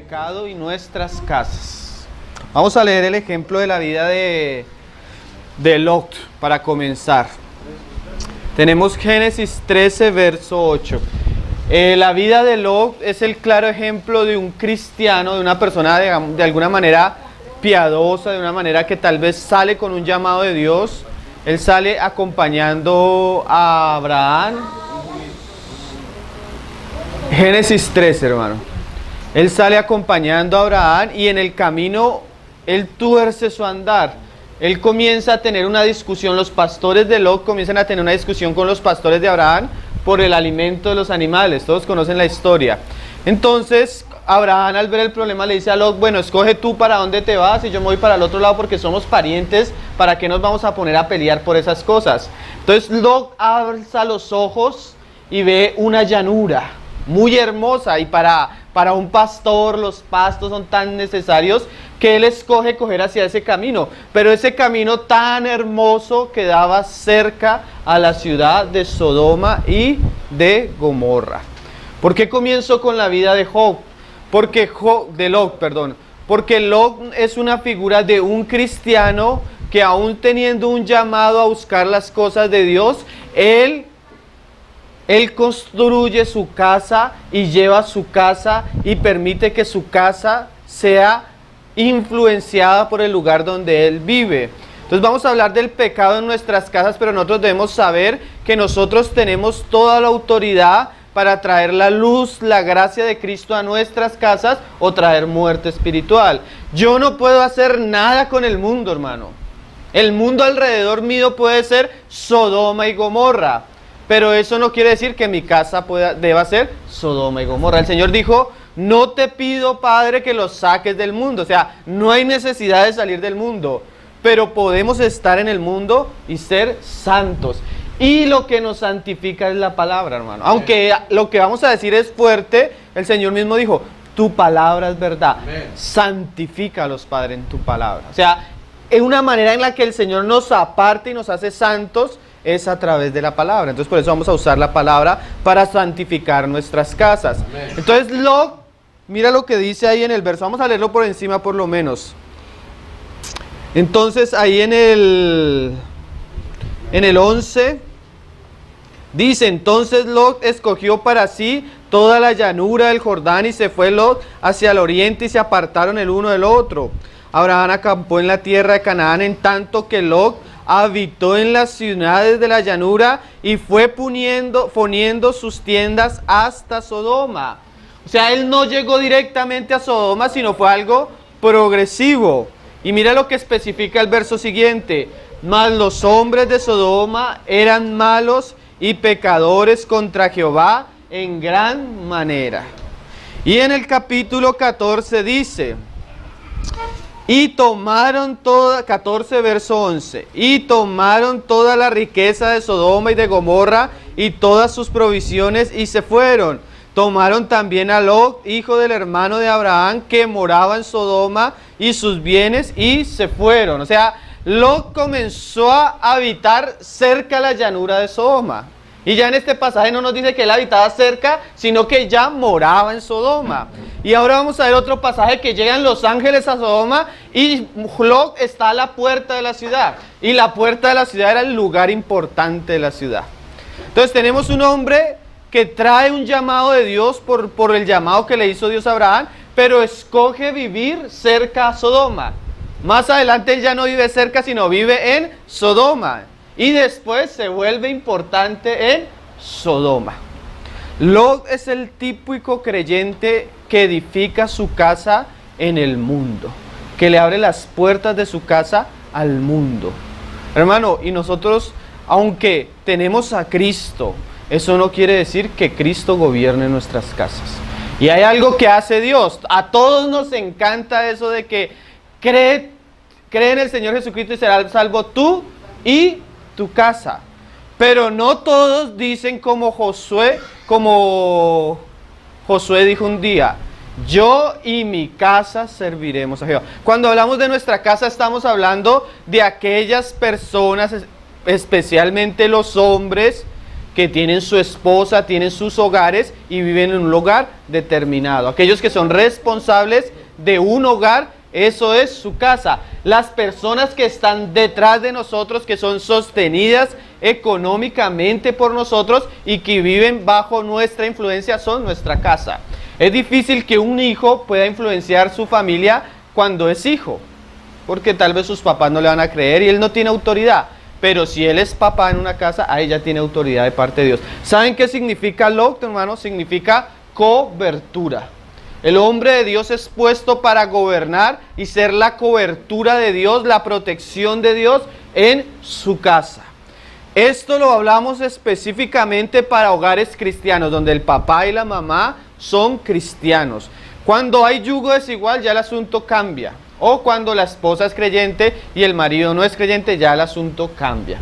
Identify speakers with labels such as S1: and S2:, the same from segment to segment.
S1: pecado y nuestras casas. Vamos a leer el ejemplo de la vida de Lot para comenzar. Tenemos Génesis 13, verso 8. La vida de Lot es el claro ejemplo de un cristiano, de una persona de alguna manera piadosa, de una manera que tal vez sale con un llamado de Dios. Él sale acompañando a Abraham. Génesis 13, hermano. Él sale acompañando a Abraham y en el camino él tuerce su andar. Él comienza a tener una discusión, los pastores de Lot comienzan a tener una discusión con los pastores de Abraham por el alimento de los animales. Todos conocen la historia. Entonces Abraham, al ver el problema, le dice a Lot: bueno, escoge tú para dónde te vas y yo me voy para el otro lado porque somos parientes. ¿Para qué nos vamos a poner a pelear por esas cosas? Entonces Lot alza los ojos y ve una llanura muy hermosa, y para un pastor los pastos son tan necesarios que él escoge coger hacia ese camino, pero ese camino tan hermoso quedaba cerca a la ciudad de Sodoma y de Gomorra. ¿Por qué comienzo con la vida de Lot? Porque Lot es una figura de un cristiano que, aún teniendo un llamado a buscar las cosas de Dios, él construye su casa y lleva su casa y permite que su casa sea influenciada por el lugar donde él vive. Entonces vamos a hablar del pecado en nuestras casas, pero nosotros debemos saber que nosotros tenemos toda la autoridad para traer la luz, la gracia de Cristo a nuestras casas o traer muerte espiritual. Yo no puedo hacer nada con el mundo, hermano. El mundo alrededor mío puede ser Sodoma y Gomorra, pero eso no quiere decir que mi casa deba ser Sodoma y Gomorra. El Señor dijo: no te pido, Padre, que los saques del mundo. O sea, no hay necesidad de salir del mundo, pero podemos estar en el mundo y ser santos. Y lo que nos santifica es la palabra, hermano. Aunque lo que vamos a decir es fuerte, el Señor mismo dijo: tu palabra es verdad. Santifícalos, Padre, en tu palabra. O sea, es una manera en la que el Señor nos aparta y nos hace santos, es a través de la palabra. Entonces por eso vamos a usar la palabra para santificar nuestras casas. Amén. Entonces Lot, mira lo que dice ahí en el verso. Vamos a leerlo por encima por lo menos. Entonces ahí en el 11 dice: entonces Lot escogió para sí toda la llanura del Jordán y se fue Lot hacia el oriente y se apartaron el uno del otro. Abraham acampó en la tierra de Canaán, en tanto que Lot habitó en las ciudades de la llanura y fue poniendo sus tiendas hasta Sodoma. O sea, él no llegó directamente a Sodoma, sino fue algo progresivo. Y mira lo que especifica el verso siguiente: mas los hombres de Sodoma eran malos y pecadores contra Jehová en gran manera. Y en el capítulo 14 dice: y tomaron toda, 14 verso 11, y tomaron toda la riqueza de Sodoma y de Gomorra y todas sus provisiones y se fueron. Tomaron también a Lot, hijo del hermano de Abraham, que moraba en Sodoma, y sus bienes y se fueron. O sea, Lot comenzó a habitar cerca a la llanura de Sodoma. Y ya en este pasaje no nos dice que él habitaba cerca, sino que ya moraba en Sodoma. Y ahora vamos a ver otro pasaje que llegan los ángeles a Sodoma y Lot está a la puerta de la ciudad. Y la puerta de la ciudad era el lugar importante de la ciudad. Entonces tenemos un hombre que trae un llamado de Dios por el llamado que le hizo Dios a Abraham, pero escoge vivir cerca a Sodoma. Más adelante él ya no vive cerca, sino vive en Sodoma. Y después se vuelve importante en Sodoma. Lot es el típico creyente que edifica su casa en el mundo, que le abre las puertas de su casa al mundo. Hermano, y nosotros, aunque tenemos a Cristo, eso no quiere decir que Cristo gobierne nuestras casas. Y hay algo que hace Dios. A todos nos encanta eso de que cree en el Señor Jesucristo y serás salvo tú y tu casa. Pero no todos dicen como Josué dijo un día: yo y mi casa serviremos a Jehová. Cuando hablamos de nuestra casa estamos hablando de aquellas personas, especialmente los hombres, que tienen su esposa, tienen sus hogares y viven en un lugar determinado. Aquellos que son responsables de un hogar, eso es su casa. Las personas que están detrás de nosotros, que son sostenidas económicamente por nosotros y que viven bajo nuestra influencia, son nuestra casa. Es difícil que un hijo pueda influenciar su familia cuando es hijo, porque tal vez sus papás no le van a creer y él no tiene autoridad. Pero si él es papá en una casa, ahí ya tiene autoridad de parte de Dios. ¿Saben qué significa Lot, hermano? Significa cobertura. El hombre de Dios es puesto para gobernar y ser la cobertura de Dios, la protección de Dios en su casa. Esto lo hablamos específicamente para hogares cristianos, donde el papá y la mamá son cristianos. Cuando hay yugo desigual, ya el asunto cambia. O cuando la esposa es creyente y el marido no es creyente, ya el asunto cambia.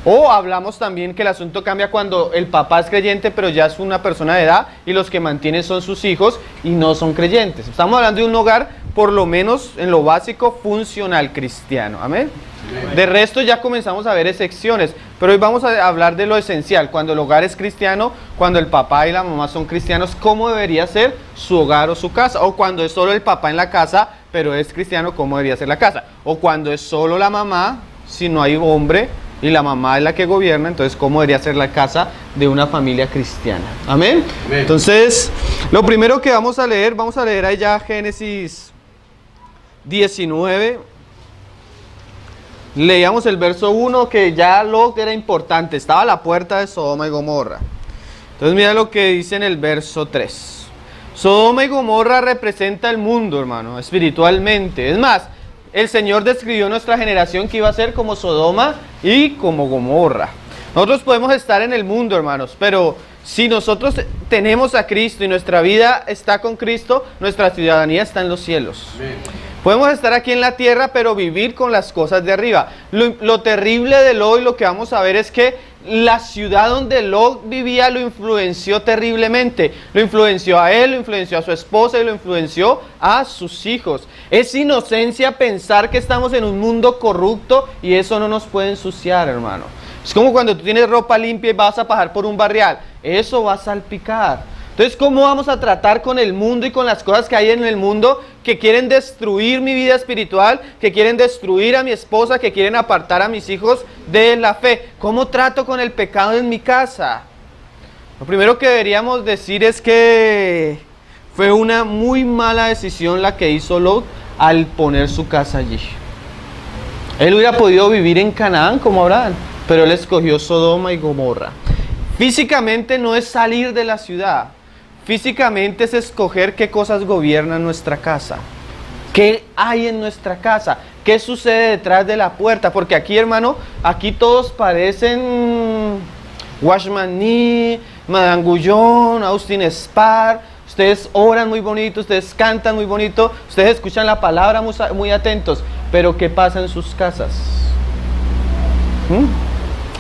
S1: O hablamos también que el asunto cambia cuando el papá es creyente, pero ya es una persona de edad y los que mantienen son sus hijos y no son creyentes. Estamos hablando de un hogar, por lo menos en lo básico, funcional cristiano. Amén. De resto ya comenzamos a ver excepciones, pero hoy vamos a hablar de lo esencial. Cuando el hogar es cristiano, cuando el papá y la mamá son cristianos, ¿cómo debería ser su hogar o su casa? O cuando es solo el papá en la casa, pero es cristiano, ¿cómo debería ser la casa? O cuando es solo la mamá, si no hay hombre y la mamá es la que gobierna, entonces ¿cómo debería ser la casa de una familia cristiana? Amén. Amén. Entonces, lo primero que vamos a leer allá Génesis 19. Leíamos el verso 1, que ya Lot era importante, estaba a la puerta de Sodoma y Gomorra. Entonces mira lo que dice en el verso 3. Sodoma y Gomorra representa el mundo, hermano, espiritualmente. Es más, el Señor describió nuestra generación que iba a ser como Sodoma y como Gomorra. Nosotros podemos estar en el mundo, hermanos, pero si nosotros tenemos a Cristo y nuestra vida está con Cristo, nuestra ciudadanía está en los cielos. Amén. Podemos estar aquí en la tierra, pero vivir con las cosas de arriba. Lo terrible de Lot, y lo que vamos a ver, es que la ciudad donde Lot vivía lo influenció terriblemente. Lo influenció a él, lo influenció a su esposa y lo influenció a sus hijos. Es inocencia pensar que estamos en un mundo corrupto y eso no nos puede ensuciar, hermano. Es como cuando tú tienes ropa limpia y vas a pasar por un barrial. Eso va a salpicar. Entonces, ¿cómo vamos a tratar con el mundo y con las cosas que hay en el mundo que quieren destruir mi vida espiritual, que quieren destruir a mi esposa, que quieren apartar a mis hijos de la fe? ¿Cómo trato con el pecado en mi casa? Lo primero que deberíamos decir es que fue una muy mala decisión la que hizo Lot al poner su casa allí. Él hubiera podido vivir en Canaán como Abraham, pero él escogió Sodoma y Gomorra. Físicamente no es salir de la ciudad. Físicamente es escoger qué cosas gobiernan nuestra casa. ¿Qué hay en nuestra casa? ¿Qué sucede detrás de la puerta? Porque aquí, hermano, aquí todos parecen Watchman Nee, Madame Guyon, Austin Spar. Ustedes oran muy bonito, ustedes cantan muy bonito, ustedes escuchan la palabra muy atentos. Pero ¿qué pasa en sus casas?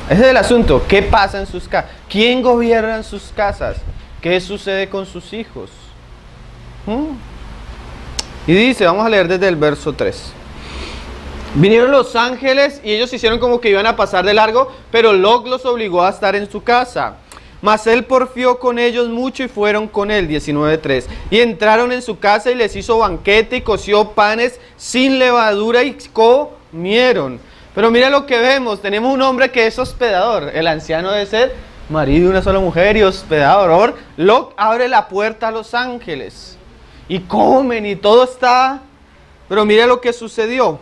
S1: Ese es el asunto. ¿Qué pasa en sus casas? ¿Quién gobierna en sus casas? ¿Qué sucede con sus hijos? Y dice, vamos a leer desde el verso 3. Vinieron los ángeles y ellos hicieron como que iban a pasar de largo, pero Lot los obligó a estar en su casa. Mas él porfió con ellos mucho y fueron con él, 19:3. Y entraron en su casa y les hizo banquete y coció panes sin levadura y comieron. Pero mira lo que vemos, tenemos un hombre que es hospedador. El anciano debe ser marido de una sola mujer y hospedador. Lot abre la puerta a los ángeles y comen y todo está. Pero mira lo que sucedió.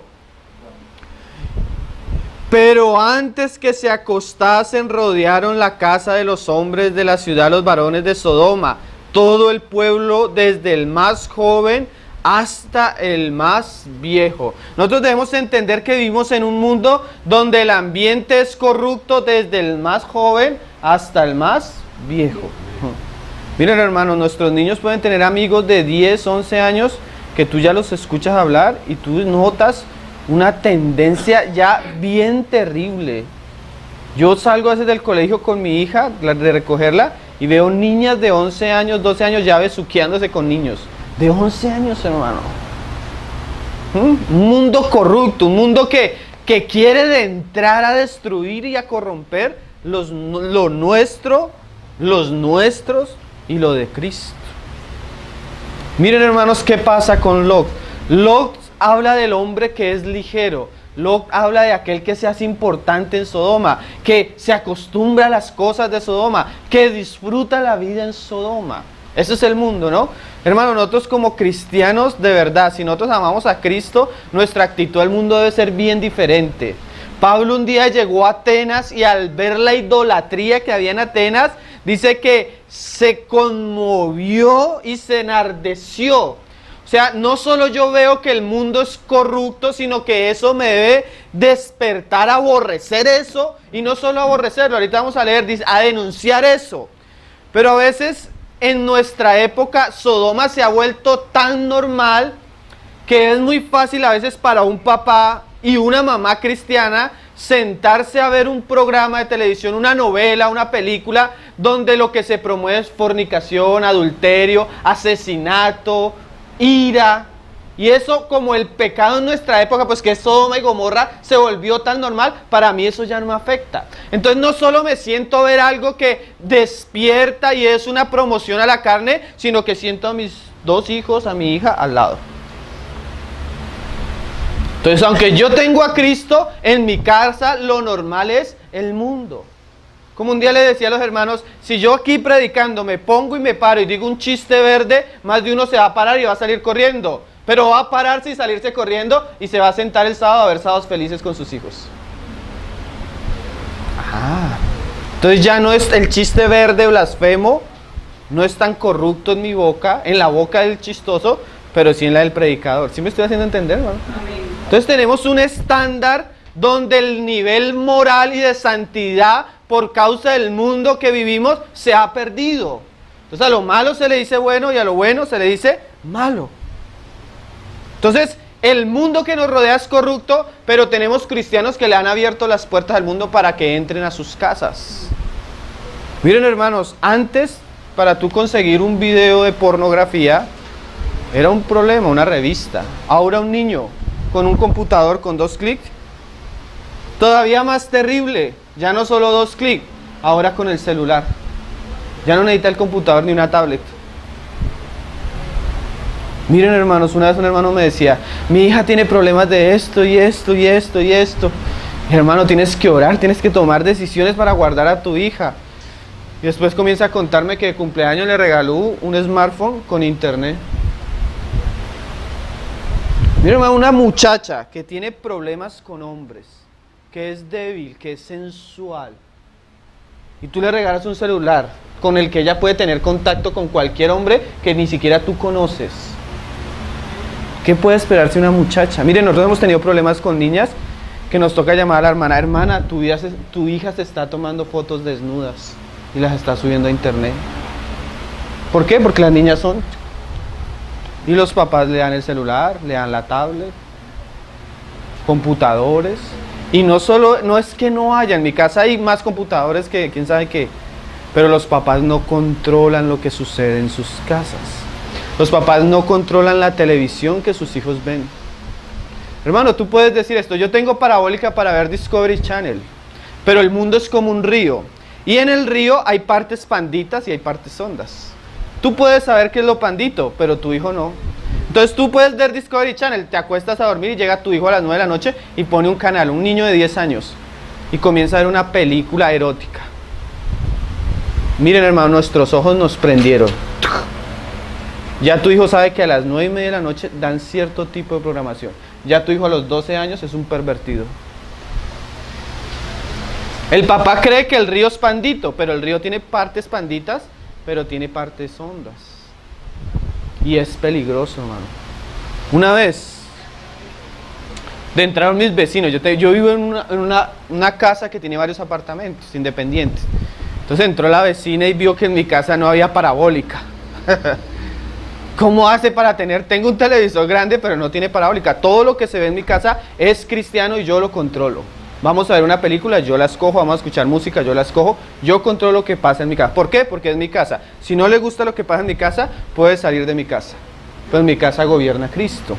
S1: Pero antes que se acostasen, rodearon la casa de los hombres de la ciudad, los varones de Sodoma, todo el pueblo, desde el más joven hasta el más viejo. Nosotros debemos entender que vivimos en un mundo donde el ambiente es corrupto, desde el más joven hasta el más viejo. Miren, hermanos, nuestros niños pueden tener amigos de 10, 11 años que tú ya los escuchas hablar y tú notas una tendencia ya bien terrible. Yo salgo a veces del colegio con mi hija, de recogerla, y veo niñas de 11 años, 12 años ya besuqueándose con niños. De 11 años, hermano. Un mundo corrupto, un mundo que quiere de entrar a destruir y a corromper lo nuestro, los nuestros y lo de Cristo. Miren, hermanos, qué pasa con Lot. Lot habla del hombre que es ligero. Lot habla de aquel que se hace importante en Sodoma, que se acostumbra a las cosas de Sodoma, que disfruta la vida en Sodoma. Ese es el mundo, ¿no? Hermano, nosotros como cristianos, de verdad, si nosotros amamos a Cristo, nuestra actitud al mundo debe ser bien diferente. Pablo un día llegó a Atenas y al ver la idolatría que había en Atenas, dice que se conmovió y se enardeció. O sea, no solo yo veo que el mundo es corrupto, sino que eso me debe despertar a aborrecer eso, y no solo aborrecerlo, ahorita vamos a leer, dice, a denunciar eso. Pero a veces en nuestra época Sodoma se ha vuelto tan normal que es muy fácil a veces para un papá y una mamá cristiana sentarse a ver un programa de televisión, una novela, una película, donde lo que se promueve es fornicación, adulterio, asesinato, ira. Y eso, como el pecado en nuestra época, pues que es Sodoma y Gomorra, se volvió tan normal, para mí eso ya no me afecta. Entonces no solo me siento a ver algo que despierta y es una promoción a la carne, sino que siento a mis 2 hijos, a mi hija al lado. Entonces, aunque yo tengo a Cristo, en mi casa lo normal es el mundo. Como un día le decía a los hermanos, si yo aquí predicando me pongo y me paro y digo un chiste verde, más de uno se va a parar y va a salir corriendo. Pero va a pararse y salirse corriendo y se va a sentar el sábado a ver Sábados Felices con sus hijos. Entonces ya no es el chiste verde blasfemo, no es tan corrupto en mi boca, en la boca del chistoso, pero sí en la del predicador. ¿Sí me estoy haciendo entender, hermano? Entonces tenemos un estándar donde el nivel moral y de santidad por causa del mundo que vivimos se ha perdido. Entonces a lo malo se le dice bueno y a lo bueno se le dice malo. Entonces el mundo que nos rodea es corrupto, pero tenemos cristianos que le han abierto las puertas al mundo para que entren a sus casas. Miren, hermanos, antes para tú conseguir un video de pornografía era un problema, una revista. Ahora un niño con un computador con 2 clics, todavía más terrible, ya no solo 2 clics, ahora con el celular. Ya no necesita el computador ni una tablet. Miren, hermanos, una vez un hermano me decía, mi hija tiene problemas de esto y esto y esto y esto. Hermano, tienes que orar, tienes que tomar decisiones para guardar a tu hija. Y después comienza a contarme que de cumpleaños le regaló un smartphone con internet. Miren, hermano, una muchacha que tiene problemas con hombres, que es débil, que es sensual, y tú le regalas un celular con el que ella puede tener contacto con cualquier hombre que ni siquiera tú conoces. ¿Qué puede esperarse una muchacha? Miren, nosotros hemos tenido problemas con niñas que nos toca llamar a la hermana. Hermana, tu hija se está tomando fotos desnudas y las está subiendo a internet. ¿Por qué? Porque las niñas son... Y los papás le dan el celular, le dan la tablet, computadores. Y no es que no haya, en mi casa hay más computadores que quién sabe qué. Pero los papás no controlan lo que sucede en sus casas. Los papás no controlan la televisión que sus hijos ven. Hermano, tú puedes decir esto, yo tengo parabólica para ver Discovery Channel, pero el mundo es como un río. Y en el río hay partes panditas y hay partes hondas. Tú puedes saber qué es lo pandito, pero tu hijo no. Entonces tú puedes ver Discovery Channel, te acuestas a dormir y llega tu hijo a las 9 de la noche y pone un canal, un niño de 10 años, y comienza a ver una película erótica. Miren, hermano, nuestros ojos nos prendieron. Ya tu hijo sabe que a las 9:30 de la noche dan cierto tipo de programación. Ya tu hijo a los 12 años es un pervertido. El papá cree que el río es pandito, pero el río tiene partes panditas, pero tiene partes hondas. Y es peligroso, hermano. Una vez, entraron mis vecinos, yo vivo en una casa que tiene varios apartamentos independientes. Entonces entró la vecina y vio que en mi casa no había parabólica. ¿Cómo hace para tener? Tengo un televisor grande, pero no tiene parabólica. Todo lo que se ve en mi casa es cristiano y yo lo controlo. Vamos a ver una película, yo la escojo, vamos a escuchar música, yo la escojo, yo controlo lo que pasa en mi casa. ¿Por qué? Porque es mi casa. Si no le gusta lo que pasa en mi casa, puede salir de mi casa. Pues mi casa gobierna Cristo.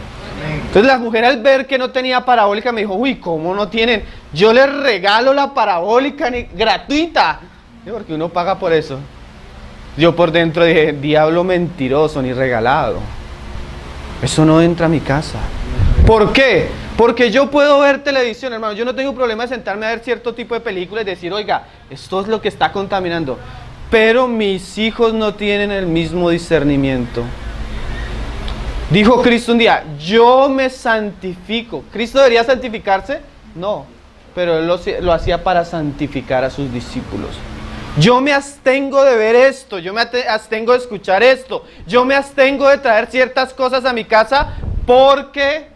S1: Entonces la mujer, al ver que no tenía parabólica, me dijo, uy, ¿cómo no tienen? Yo les regalo la parabólica gratuita. Porque uno paga por eso. Yo por dentro dije, diablo mentiroso, ni regalado. Eso no entra a mi casa. ¿Por qué? Porque yo puedo ver televisión, hermano. Yo no tengo problema de sentarme a ver cierto tipo de películas y decir, oiga, esto es lo que está contaminando. Pero mis hijos no tienen el mismo discernimiento. Dijo Cristo un día, yo me santifico. ¿Cristo debería santificarse? No, pero Él lo hacía para santificar a sus discípulos. Yo me abstengo de ver esto, yo me abstengo de escuchar esto, yo me abstengo de traer ciertas cosas a mi casa porque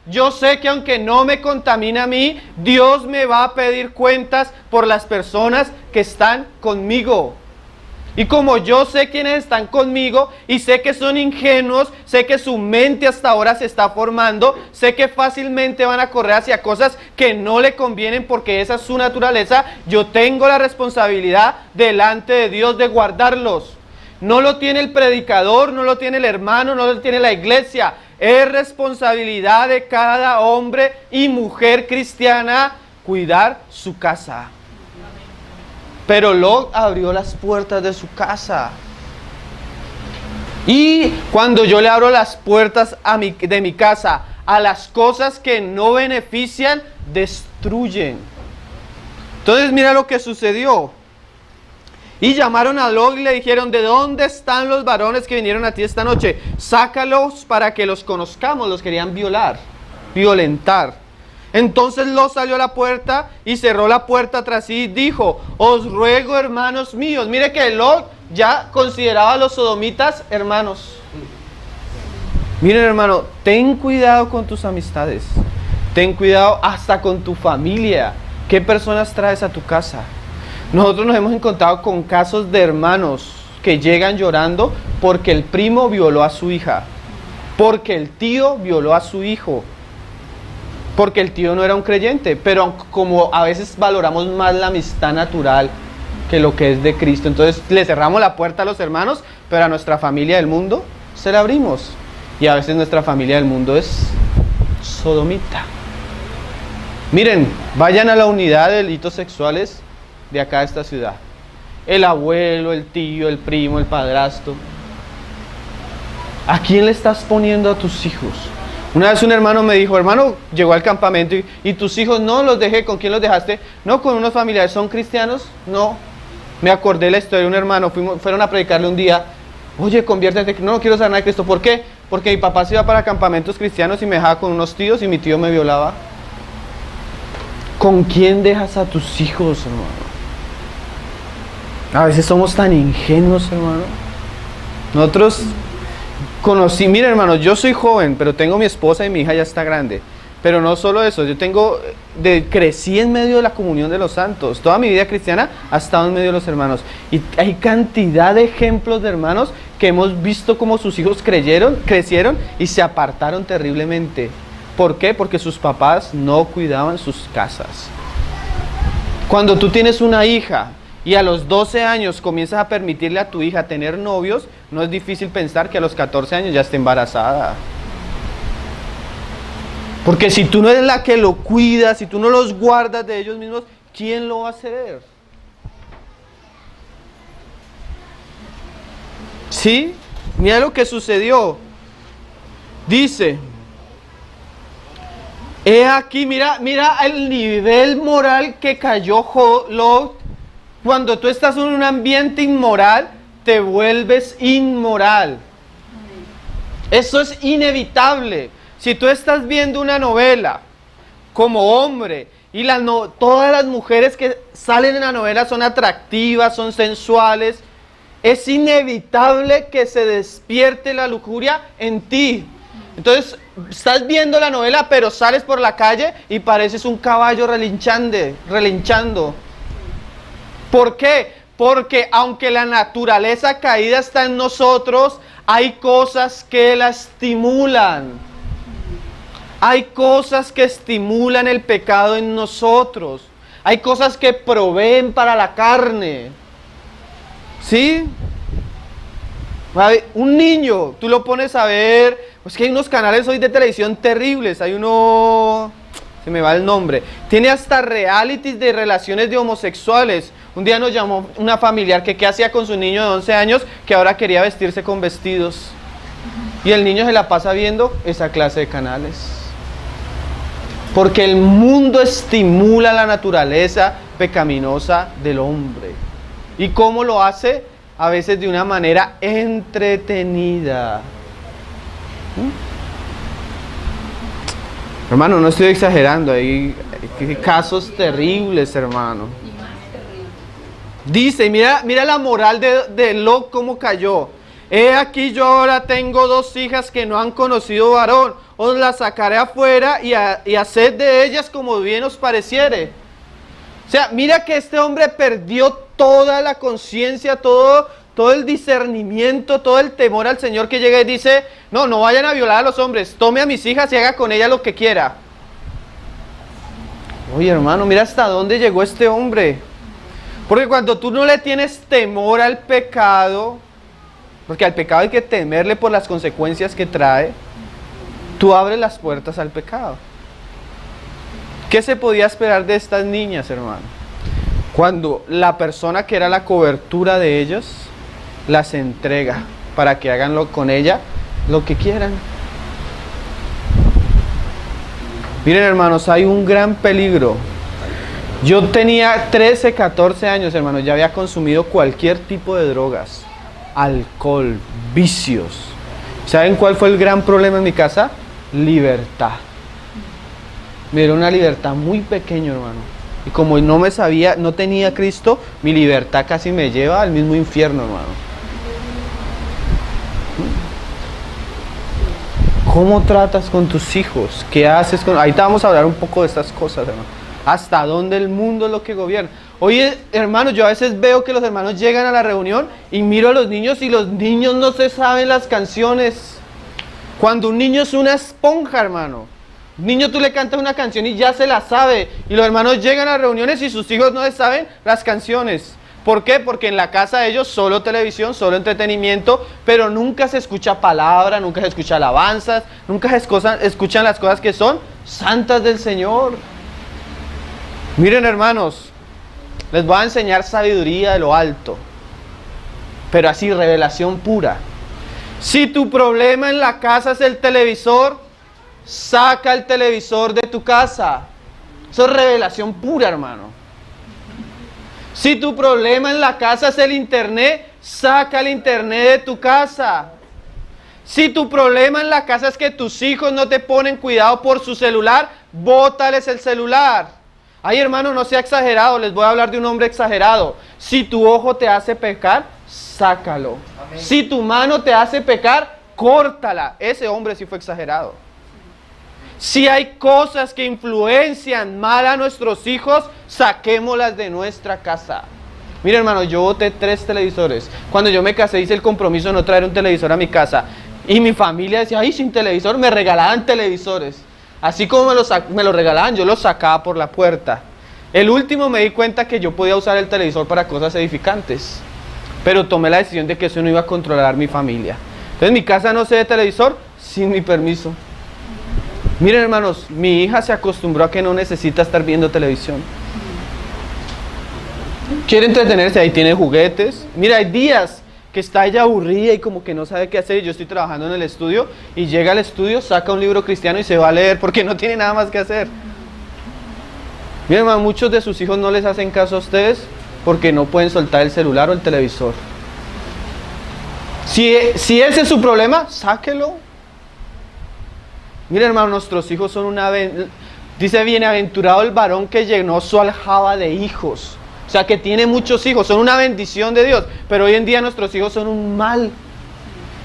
S1: yo sé que aunque no me contamine a mí, Dios me va a pedir cuentas por las personas que están conmigo. Y como yo sé quiénes están conmigo y sé que son ingenuos, sé que su mente hasta ahora se está formando, sé que fácilmente van a correr hacia cosas que no le convienen porque esa es su naturaleza, yo tengo la responsabilidad delante de Dios de guardarlos. No lo tiene el predicador, no lo tiene el hermano, no lo tiene la iglesia. Es responsabilidad de cada hombre y mujer cristiana cuidar su casa. Pero Lot abrió las puertas de su casa. Y cuando yo le abro las puertas de mi casa a las cosas que no benefician, destruyen. Entonces mira lo que sucedió. Y llamaron a Lot y le dijeron, ¿de dónde están los varones que vinieron a ti esta noche? Sácalos para que los conozcamos. Los querían violentar. Entonces Lot salió a la puerta y cerró la puerta tras sí y dijo, os ruego, hermanos míos. Mire que Lot ya consideraba a los sodomitas hermanos. Miren, hermano, ten cuidado con tus amistades. Ten cuidado hasta con tu familia. ¿Qué personas traes a tu casa? Nosotros nos hemos encontrado con casos de hermanos que llegan llorando porque el primo violó a su hija, porque el tío violó a su hijo, porque el tío no era un creyente, pero como a veces valoramos más la amistad natural que lo que es de Cristo, entonces le cerramos la puerta a los hermanos, pero a nuestra familia del mundo se la abrimos. Y a veces nuestra familia del mundo es sodomita. Miren, vayan a la unidad de delitos sexuales de acá de esta ciudad. El abuelo, el tío, el primo, el padrastro. ¿A quién le estás poniendo a tus hijos? Una vez un hermano me dijo, hermano, llegó al campamento y tus hijos no los dejé. ¿Con quién los dejaste? No, con unos familiares. ¿Son cristianos? No. Me acordé la historia de un hermano, fueron a predicarle un día. Oye, conviértete. No quiero saber nada de Cristo. ¿Por qué? Porque mi papá se iba para campamentos cristianos y me dejaba con unos tíos y mi tío me violaba. ¿Con quién dejas a tus hijos, hermano? A veces somos tan ingenuos, hermano. Nosotros mira, hermano, yo soy joven, pero tengo mi esposa y mi hija ya está grande. Pero no solo eso, crecí en medio de la comunión de los santos. Toda mi vida cristiana ha estado en medio de los hermanos. Y hay cantidad de ejemplos de hermanos que hemos visto cómo sus hijos crecieron y se apartaron terriblemente. ¿Por qué? Porque sus papás no cuidaban sus casas. Cuando tú tienes una hija y a los 12 años comienzas a permitirle a tu hija tener novios, no es difícil pensar que a los 14 años ya esté embarazada. Porque si tú no eres la que lo cuidas, si tú no los guardas de ellos mismos, ¿quién lo va a hacer? ¿Sí? Mira lo que sucedió. Dice, he aquí, mira el nivel moral que cayó Lot. Cuando tú estás en un ambiente inmoral, te vuelves inmoral. Eso es inevitable. Si tú estás viendo una novela como hombre y todas las mujeres que salen en la novela son atractivas, son sensuales, es inevitable que se despierte la lujuria en ti. Entonces, estás viendo la novela, pero sales por la calle y pareces un caballo relinchando. ¿Por qué? Porque aunque la naturaleza caída está en nosotros, hay cosas que la estimulan. Hay cosas que estimulan el pecado en nosotros. Hay cosas que proveen para la carne. ¿Sí? Un niño, tú lo pones a ver, pues que hay unos canales hoy de televisión terribles, hay uno, se me va el nombre, tiene hasta realities de relaciones de homosexuales. Un día nos llamó una familiar que qué hacía con su niño de 11 años, que ahora quería vestirse con vestidos. Y el niño se la pasa viendo esa clase de canales. Porque el mundo estimula la naturaleza pecaminosa del hombre. ¿Y cómo lo hace? A veces de una manera entretenida. Hermano, no estoy exagerando, hay casos terribles, hermano. Dice, mira la moral de Lot, cómo cayó. He aquí yo ahora tengo 2 hijas que no han conocido varón, os las sacaré afuera y haced de ellas como bien os pareciere. O sea, mira que este hombre perdió toda la conciencia, todo el discernimiento, todo el temor al Señor, que llega y dice, no vayan a violar a los hombres, tome a mis hijas y haga con ellas lo que quiera. Oye, hermano, mira hasta dónde llegó este hombre. Porque cuando tú no le tienes temor al pecado, porque al pecado hay que temerle por las consecuencias que trae, tú abres las puertas al pecado. ¿Qué se podía esperar de estas niñas, hermano? Cuando la persona que era la cobertura de ellos las entrega para que hagan con ella lo que quieran. Miren, hermanos, hay un gran peligro. Yo tenía 13, 14 años, hermanos, ya había consumido cualquier tipo de drogas, alcohol, vicios. ¿Saben cuál fue el gran problema en mi casa? Libertad. Me dieron una libertad muy pequeña, hermano. Y como no tenía Cristo, mi libertad casi me lleva al mismo infierno, hermano. ¿Cómo tratas con tus hijos? ¿Qué haces con...? Ahorita vamos a hablar un poco de estas cosas, hermano. ¿Hasta dónde el mundo es lo que gobierna? Oye, hermanos, yo a veces veo que los hermanos llegan a la reunión y miro a los niños y los niños no se saben las canciones. Cuando un niño es una esponja, hermano. Un niño tú le cantas una canción y ya se la sabe. Y los hermanos llegan a reuniones y sus hijos no se saben las canciones. ¿Por qué? Porque en la casa de ellos solo televisión, solo entretenimiento, pero nunca se escucha palabra, nunca se escucha alabanzas, nunca se escuchan las cosas que son santas del Señor. Miren, hermanos, les voy a enseñar sabiduría de lo alto, pero así, revelación pura. Si tu problema en la casa es el televisor, saca el televisor de tu casa. Eso es revelación pura, hermano. Si tu problema en la casa es el internet, saca el internet de tu casa. Si tu problema en la casa es que tus hijos no te ponen cuidado por su celular, bótales el celular. Ay, hermano, no sea exagerado, les voy a hablar de un hombre exagerado. Si tu ojo te hace pecar, sácalo. Amén. Si tu mano te hace pecar, córtala. Ese hombre sí fue exagerado. Si hay cosas que influencian mal a nuestros hijos, saquémoslas de nuestra casa. Mira, hermano, yo boté 3 televisores. Cuando yo me casé hice el compromiso de no traer un televisor a mi casa. Y mi familia decía, ay, sin televisor, me regalaban televisores. Así como me lo regalaban, yo los sacaba por la puerta. El último me di cuenta que yo podía usar el televisor para cosas edificantes. Pero tomé la decisión de que eso no iba a controlar mi familia. Entonces, en mi casa no se ve televisor sin mi permiso. Miren, hermanos, mi hija se acostumbró a que no necesita estar viendo televisión. Quiere entretenerse, ahí tiene juguetes. Mira, hay días que está ella aburrida y como que no sabe qué hacer. Yo estoy trabajando en el estudio y llega al estudio, saca un libro cristiano y se va a leer porque no tiene nada más que hacer. Miren, hermano, muchos de sus hijos no les hacen caso a ustedes porque no pueden soltar el celular o el televisor. Si ese es su problema, sáquelo. Miren, hermano, nuestros hijos son dice, bienaventurado el varón que llenó su aljaba de hijos. O sea, que tiene muchos hijos, son una bendición de Dios. Pero hoy en día nuestros hijos son un mal.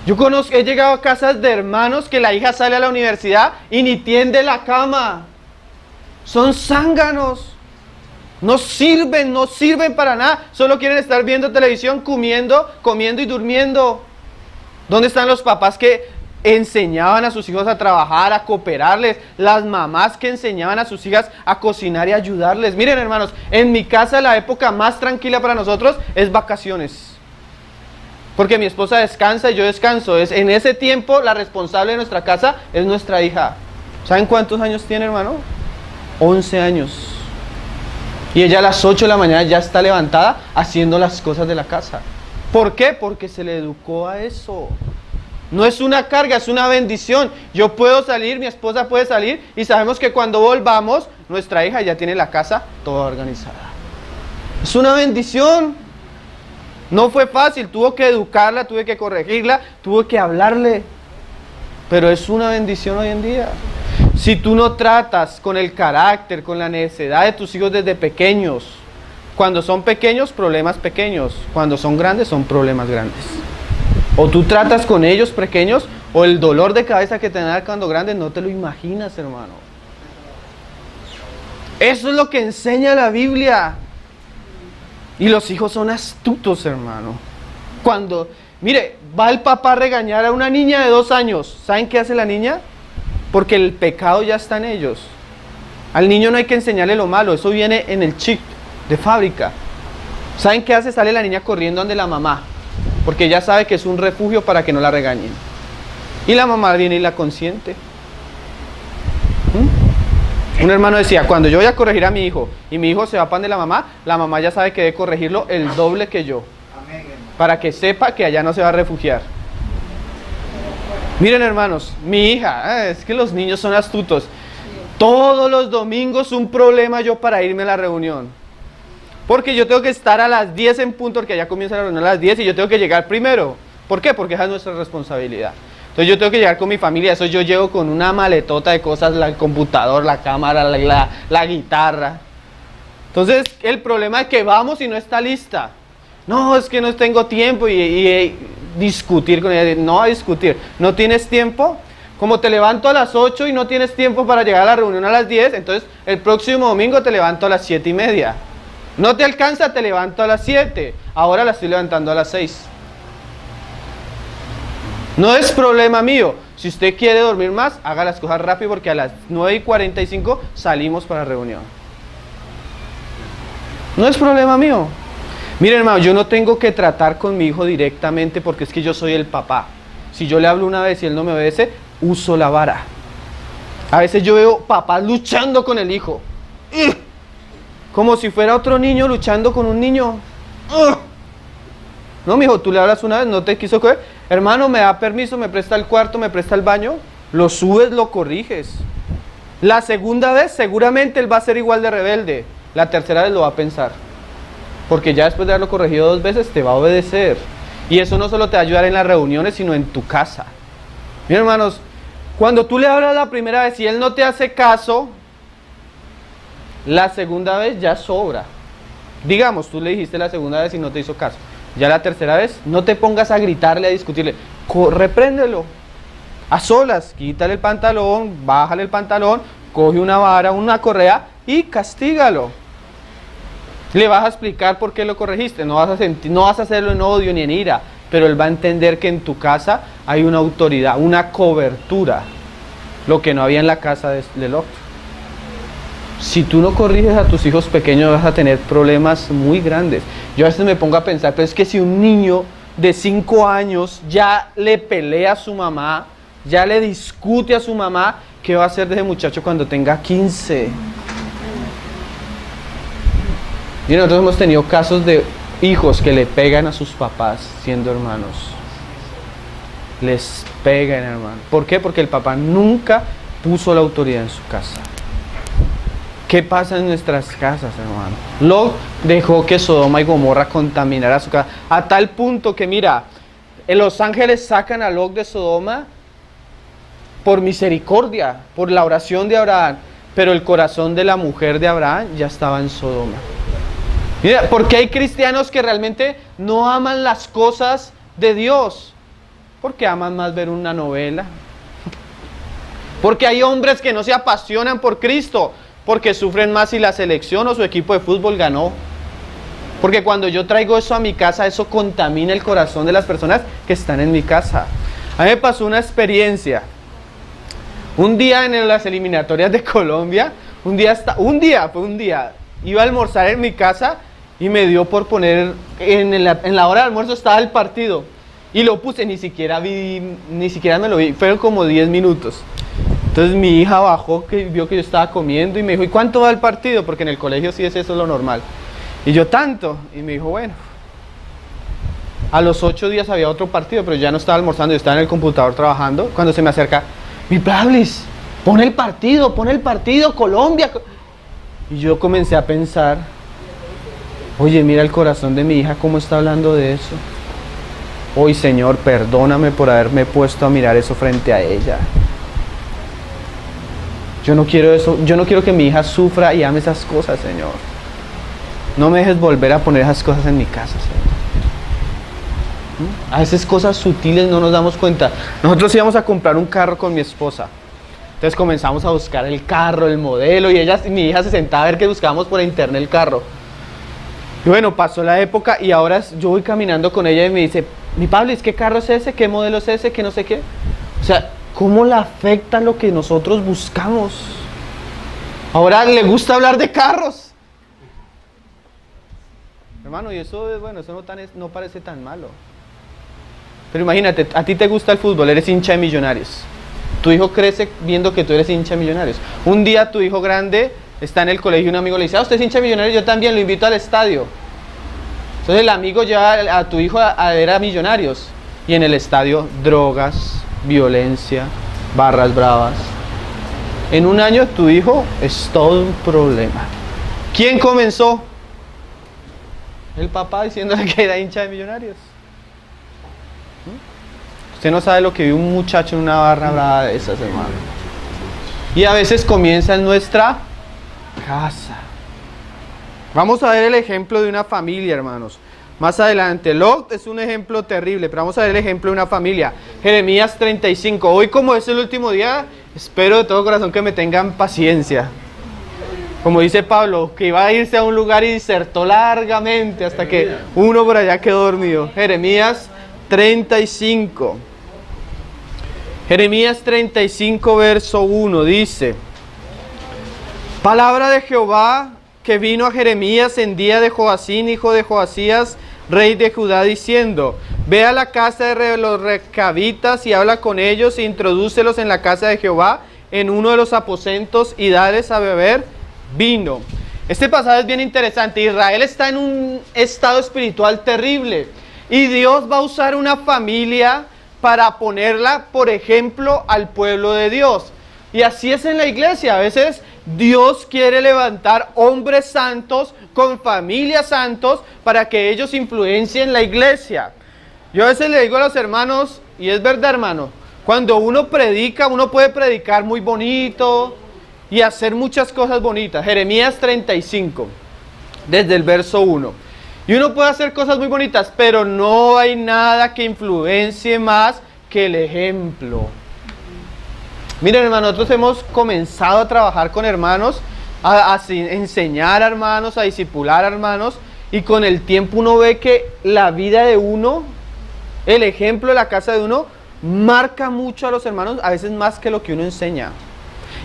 S1: He llegado a casas de hermanos que la hija sale a la universidad y ni tiende la cama. Son zánganos. No sirven para nada. Solo quieren estar viendo televisión, comiendo y durmiendo. ¿Dónde están los papás que enseñaban a sus hijos a trabajar, a cooperarles? Las mamás que enseñaban a sus hijas a cocinar y ayudarles. Miren, hermanos, en mi casa la época más tranquila para nosotros es vacaciones. Porque mi esposa descansa y yo descanso. En ese tiempo la responsable de nuestra casa es nuestra hija. ¿Saben cuántos años tiene, hermano? 11 años. Y ella a las 8 de la mañana ya está levantada haciendo las cosas de la casa. ¿Por qué? Porque se le educó a eso. No es una carga, es una bendición. Yo puedo salir, mi esposa puede salir y sabemos que cuando volvamos, nuestra hija ya tiene la casa toda organizada. Es una bendición. No fue fácil, tuvo que educarla, tuve que corregirla, tuve que hablarle. Pero es una bendición hoy en día. Si tú no tratas con el carácter, con la necesidad de tus hijos desde pequeños, cuando son pequeños, problemas pequeños. Cuando son grandes, son problemas grandes. O tú tratas con ellos pequeños, o el dolor de cabeza que te dan cuando grandes, no te lo imaginas, hermano. Eso es lo que enseña la Biblia. Y los hijos son astutos, hermano. Mire, va el papá a regañar a una niña de 2 años. ¿Saben qué hace la niña? Porque el pecado ya está en ellos. Al niño no hay que enseñarle lo malo, eso viene en el chip de fábrica. ¿Saben qué hace? Sale la niña corriendo ante la mamá, porque ya sabe que es un refugio para que no la regañen. Y la mamá viene y la consiente. Un hermano decía, cuando yo voy a corregir a mi hijo y mi hijo se va pan de la mamá ya sabe que debe corregirlo el doble que yo. Para que sepa que allá no se va a refugiar. Miren, hermanos, mi hija, es que los niños son astutos. Todos los domingos un problema yo para irme a la reunión. Porque yo tengo que estar a las 10 en punto, porque allá comienza la reunión a las 10 y yo tengo que llegar primero. ¿Por qué? Porque esa es nuestra responsabilidad. Entonces yo tengo que llegar con mi familia, eso yo llego con una maletota de cosas, el computador, la cámara, la guitarra. Entonces el problema es que vamos y no está lista. No, es que no tengo tiempo y discutir con ella, no a discutir. ¿No tienes tiempo? Como te levanto a las 8 y no tienes tiempo para llegar a la reunión a las 10, entonces el próximo domingo te levanto a las 7:30. No te alcanza, te levanto a las 7. Ahora la estoy levantando a las 6. No es problema mío. Si usted quiere dormir más, haga las cosas rápido porque a las 9:45 salimos para la reunión. No es problema mío. Miren, hermano, yo no tengo que tratar con mi hijo directamente porque es que yo soy el papá. Si yo le hablo una vez y él no me obedece, uso la vara. A veces yo veo papás luchando con el hijo. Como si fuera otro niño luchando con un niño. No, mijo, tú le hablas una vez, no te quiso coger. Hermano, me da permiso, me presta el cuarto, me presta el baño. Lo subes, lo corriges. La segunda vez, seguramente él va a ser igual de rebelde. La tercera vez lo va a pensar. Porque ya después de haberlo corregido 2 veces, te va a obedecer. Y eso no solo te va a ayudar en las reuniones, sino en tu casa. Miren, hermanos, cuando tú le hablas la primera vez y él no te hace caso, la segunda vez ya sobra. Digamos, tú le dijiste la segunda vez y no te hizo caso. Ya la tercera vez, no te pongas a gritarle, a discutirle. Repréndelo. A solas, quítale el pantalón, bájale el pantalón, coge una vara, una correa y castígalo. Le vas a explicar por qué lo corregiste. No vas a hacerlo en odio ni en ira, pero él va a entender que en tu casa hay una autoridad, una cobertura, lo que no había en la casa del otro. Si tú no corriges a tus hijos pequeños, vas a tener problemas muy grandes. Yo a veces me pongo a pensar, pero es que si un niño de 5 años ya le pelea a su mamá, ya le discute a su mamá, ¿qué va a hacer de ese muchacho cuando tenga 15? Y nosotros hemos tenido casos de hijos que le pegan a sus papás siendo hermanos. Les pegan, hermano. ¿Por qué? Porque el papá nunca puso la autoridad en su casa. ¿Qué pasa en nuestras casas, hermano? Lot dejó que Sodoma y Gomorra contaminara su casa. A tal punto que, mira, los ángeles sacan a Lot de Sodoma por misericordia, por la oración de Abraham. Pero el corazón de la mujer de Abraham ya estaba en Sodoma. Mira, porque hay cristianos que realmente no aman las cosas de Dios. Porque aman más ver una novela. Porque hay hombres que no se apasionan por Cristo. Porque sufren más si la selección o su equipo de fútbol ganó. Porque cuando yo traigo eso a mi casa, eso contamina el corazón de las personas que están en mi casa. A mí me pasó una experiencia. Un día en las eliminatorias de Colombia, iba a almorzar en mi casa y me dio por poner, en la hora de almuerzo estaba el partido. Y lo puse, ni siquiera me lo vi, fueron como 10 minutos. Entonces mi hija bajó, que vio que yo estaba comiendo y me dijo, ¿y cuánto va el partido? Porque en el colegio sí es eso lo normal. Y yo, tanto. Y me dijo, bueno. A los 8 días había otro partido, pero ya no estaba almorzando, yo estaba en el computador trabajando. Cuando se me acerca, mi Pablis, pon el partido, Colombia. Y yo comencé a pensar, oye, mira el corazón de mi hija, cómo está hablando de eso. Hoy, Señor, perdóname por haberme puesto a mirar eso frente a ella. Yo no quiero eso, yo no quiero que mi hija sufra y ame esas cosas, Señor. No me dejes volver a poner esas cosas en mi casa, Señor. A veces cosas sutiles no nos damos cuenta. Nosotros íbamos a comprar un carro con mi esposa. Entonces comenzamos a buscar el carro, el modelo, y mi hija se sentaba a ver que buscábamos por internet el carro. Y bueno, pasó la época y ahora yo voy caminando con ella y me dice, mi Pablo, ¿qué carro es ese? ¿Qué modelo es ese? ¿Qué no sé qué? O sea, ¿cómo la afecta lo que nosotros buscamos? Ahora le gusta hablar de carros. Hermano, y eso, bueno, eso no parece tan malo. Pero imagínate, a ti te gusta el fútbol, eres hincha de Millonarios. Tu hijo crece viendo que tú eres hincha de Millonarios. Un día tu hijo grande está en el colegio y un amigo le dice, usted es hincha de Millonarios, yo también, lo invito al estadio. Entonces el amigo lleva a tu hijo a ver a Millonarios. Y en el estadio, drogas, violencia, barras bravas. En un año tu hijo es todo un problema. ¿Quién comenzó? El papá diciéndole que era hincha de Millonarios. Usted no sabe lo que vive un muchacho en una barra brava de esas, hermano. Y a veces comienza en nuestra casa. Vamos a ver el ejemplo de una familia, hermanos. Más adelante, Lot es un ejemplo terrible, pero vamos a ver el ejemplo de una familia. Jeremías 35. Hoy, como es el último día, espero de todo corazón que me tengan paciencia. Como dice Pablo, que iba a irse a un lugar y disertó largamente hasta que uno por allá quedó dormido. Jeremías 35. Jeremías 35, verso 1, dice: palabra de Jehová que vino a Jeremías en día de Joacín, hijo de Joacías, rey de Judá, diciendo: ve a la casa de los recabitas y habla con ellos e introdúcelos en la casa de Jehová, en uno de los aposentos, y dales a beber vino. Este pasaje es bien interesante. Israel está en un estado espiritual terrible y Dios va a usar una familia para ponerla, por ejemplo, al pueblo de Dios. Y así es en la iglesia. A veces Dios quiere levantar hombres santos con familias santos para que ellos influencien la iglesia. Yo a veces le digo a los hermanos, y es verdad, hermano, cuando uno predica, uno puede predicar muy bonito y hacer muchas cosas bonitas. Jeremías 35, desde el verso 1. Y uno puede hacer cosas muy bonitas, pero no hay nada que influencie más que el ejemplo. Miren, hermanos, nosotros hemos comenzado a trabajar con hermanos, a enseñar a hermanos, a discipular a hermanos, y con el tiempo uno ve que la vida de uno, el ejemplo de la casa de uno, marca mucho a los hermanos, a veces más que lo que uno enseña.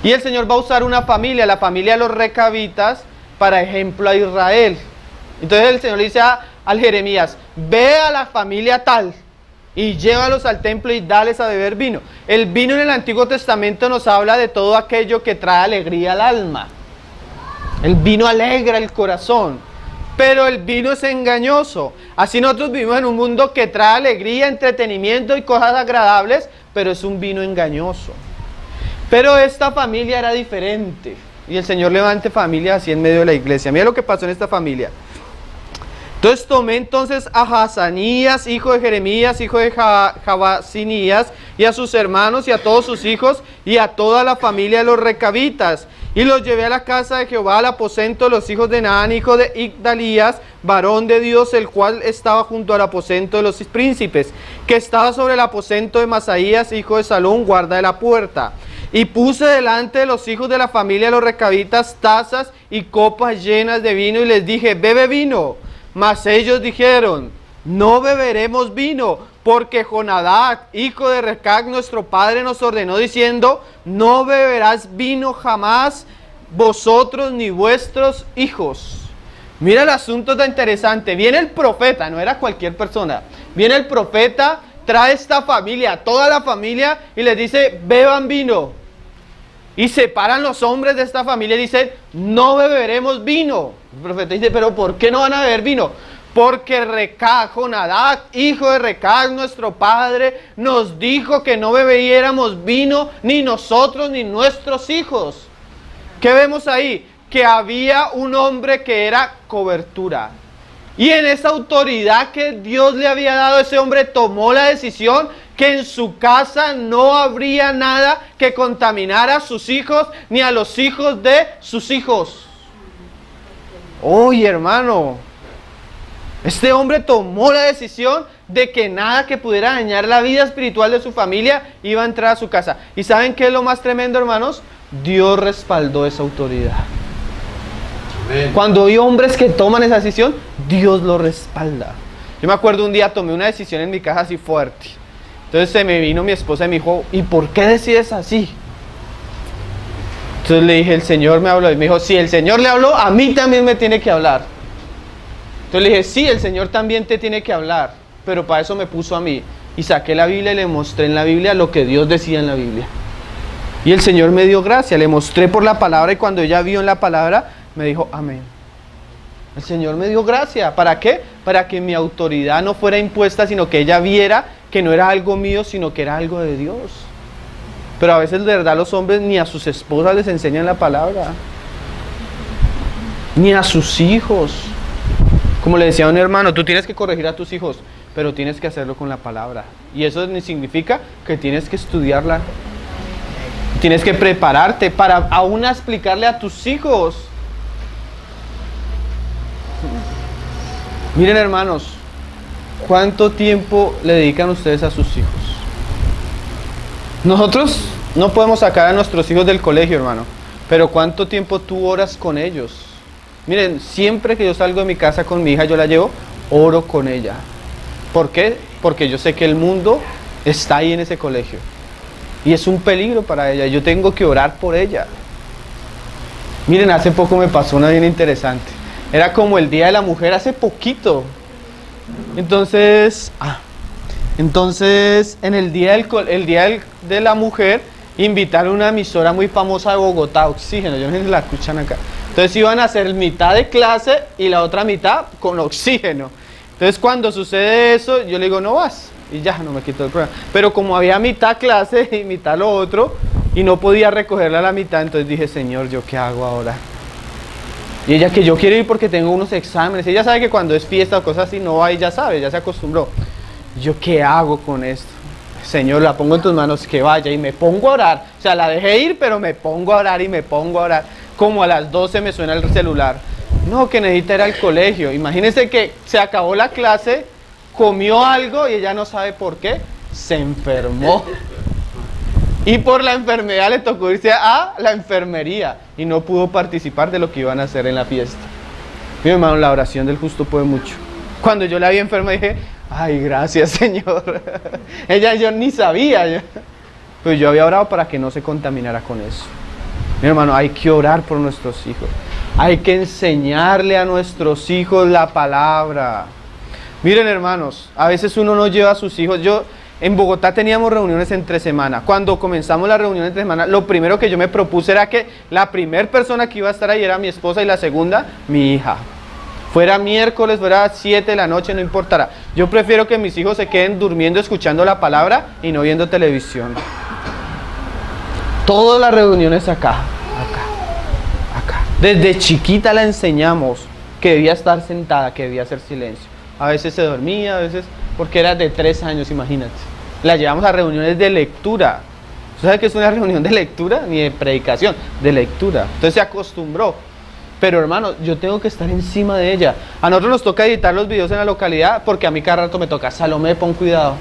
S1: Y el Señor va a usar una familia, la familia de los recabitas, para ejemplo a Israel. Entonces el Señor le dice al Jeremías: ve a la familia tal y llévalos al templo y dales a beber vino. El vino en el Antiguo Testamento nos habla de todo aquello que trae alegría al alma. El vino alegra el corazón, pero el vino es engañoso. Así nosotros vivimos en un mundo que trae alegría, entretenimiento y cosas agradables, pero es un vino engañoso. Pero esta familia era diferente, y el Señor levante familia así en medio de la iglesia. Mira lo que pasó en esta familia. Entonces tomé entonces a Hazanías, hijo de Jeremías, hijo de Jabasinías, y a sus hermanos y a todos sus hijos y a toda la familia de los recabitas, y los llevé a la casa de Jehová, al aposento de los hijos de Naán, hijo de Igdalías, varón de Dios, el cual estaba junto al aposento de los príncipes, que estaba sobre el aposento de Masaías, hijo de Salón, guarda de la puerta. Y puse delante de los hijos de la familia de los recabitas tazas y copas llenas de vino, y les dije: bebe vino. Mas ellos dijeron: no beberemos vino, porque Jonadab, hijo de Recab, nuestro padre, nos ordenó diciendo: no beberás vino jamás, vosotros ni vuestros hijos. Mira el asunto tan interesante. Viene el profeta, no era cualquier persona. Viene el profeta trae esta familia, toda la familia, y les dice, beban vino. Y separan los hombres de esta familia y dicen, no beberemos vino. El profeta dice, pero ¿por qué no van a beber vino? Porque Recab, Jonadab, hijo de Recab, nuestro padre, nos dijo que no bebiéramos vino, ni nosotros ni nuestros hijos. ¿Qué vemos ahí? Que había un hombre que era cobertura. Y en esa autoridad que Dios le había dado, ese hombre tomó la decisión que en su casa no habría nada que contaminara a sus hijos ni a los hijos de sus hijos. Oye, hermano, este hombre tomó la decisión de que nada que pudiera dañar la vida espiritual de su familia iba a entrar a su casa. ¿Y saben qué es lo más tremendo, hermanos? Dios respaldó esa autoridad. Amén. Cuando hay hombres que toman esa decisión, Dios lo respalda. Yo me acuerdo un día tomé una decisión en mi casa así fuerte. Entonces se me vino mi esposa y me dijo, ¿y por qué decides así? Entonces le dije, el Señor me habló. Y me dijo, si el Señor le habló, a mí también me tiene que hablar. Entonces le dije, sí, el Señor también te tiene que hablar. Pero para eso me puso a mí. Y saqué la Biblia y le mostré en la Biblia lo que Dios decía en la Biblia. Y el Señor me dio gracia, le mostré por la palabra y cuando ella vio en la palabra, me dijo, amén. El Señor me dio gracia. ¿Para qué? Para que mi autoridad no fuera impuesta, sino que ella viera que no era algo mío, sino que era algo de Dios. Pero a veces de verdad los hombres ni a sus esposas les enseñan la palabra. Ni a sus hijos. Como le decía a un hermano, tú tienes que corregir a tus hijos, pero tienes que hacerlo con la palabra. Y eso significa que tienes que estudiarla. Tienes que prepararte para aún explicarle a tus hijos. Miren, hermanos, ¿cuánto tiempo le dedican ustedes a sus hijos? Nosotros no podemos sacar a nuestros hijos del colegio, hermano, pero ¿cuánto tiempo tú oras con ellos? Miren, siempre que yo salgo de mi casa con mi hija, yo la llevo, oro con ella. ¿Por qué? Porque yo sé que el mundo está ahí en ese colegio. Y es un peligro para ella. Yo tengo que orar por ella. Miren, hace poco me pasó una bien interesante. Era como el Día de la Mujer hace poquito. Entonces en el día de la Mujer invitaron a una emisora muy famosa de Bogotá, Oxígeno. Yo no sé si la escuchan acá. Entonces iban a hacer mitad de clase y la otra mitad con Oxígeno. Entonces cuando sucede eso, yo le digo, no vas. Y ya, no me quito el programa. Pero como había mitad clase y mitad lo otro, y no podía recogerla a la mitad, entonces dije, Señor, ¿yo qué hago ahora? Y ella, que yo quiero ir porque tengo unos exámenes. Ella sabe que cuando es fiesta o cosas así, no va, y ya sabe, ya se acostumbró. ¿Yo qué hago con esto? Señor, la pongo en tus manos, que vaya, y me pongo a orar. O sea, la dejé ir, pero me pongo a orar y me pongo a orar. Como a las 12 me suena el celular. No, que necesita ir al colegio. Imagínense que se acabó la clase, comió algo y ella no sabe por qué, se enfermó. Y por la enfermedad le tocó irse a la enfermería y no pudo participar de lo que iban a hacer en la fiesta. Mi hermano, la oración del justo puede mucho. Cuando yo la vi enferma dije, ay, gracias, Señor. Yo ni sabía. Pero yo había orado para que no se contaminara con eso. Mi hermano, hay que orar por nuestros hijos. Hay que enseñarle a nuestros hijos la palabra. Miren, hermanos, a veces uno no lleva a sus hijos. En Bogotá teníamos reuniones entre semana. Cuando comenzamos la reunión entre semana, lo primero que yo me propuse era que la primera persona que iba a estar ahí era mi esposa y la segunda, mi hija. Fuera miércoles, fuera 7 de la noche, no importará. Yo prefiero que mis hijos se queden durmiendo, escuchando la palabra y no viendo televisión. Todas las reuniones acá. Desde chiquita la enseñamos que debía estar sentada, que debía hacer silencio. A veces se dormía, a veces... porque era de 3 años, imagínate. La llevamos a reuniones de lectura. ¿Sabes qué es una reunión de lectura? Ni de predicación, de lectura. Entonces se acostumbró. Pero hermano, yo tengo que estar encima de ella. A nosotros nos toca editar los videos en la localidad porque a mí cada rato me toca. Salomé, pon cuidado.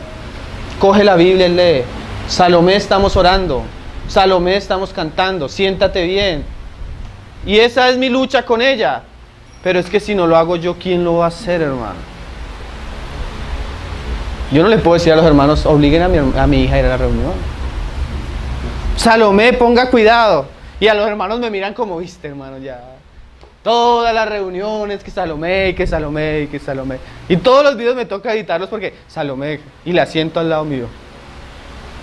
S1: Coge la Biblia y lee. Salomé, estamos orando. Salomé, estamos cantando. Siéntate bien. Y esa es mi lucha con ella. Pero es que si no lo hago yo, ¿quién lo va a hacer, hermano? Yo no le puedo decir a los hermanos, obliguen a mi hija a ir a la reunión. Salomé, ponga cuidado. Y a los hermanos me miran como, viste, hermano, ya. Todas las reuniones, que Salomé, y que Salomé, y que Salomé. Y todos los videos me toca editarlos porque Salomé, y la siento al lado mío.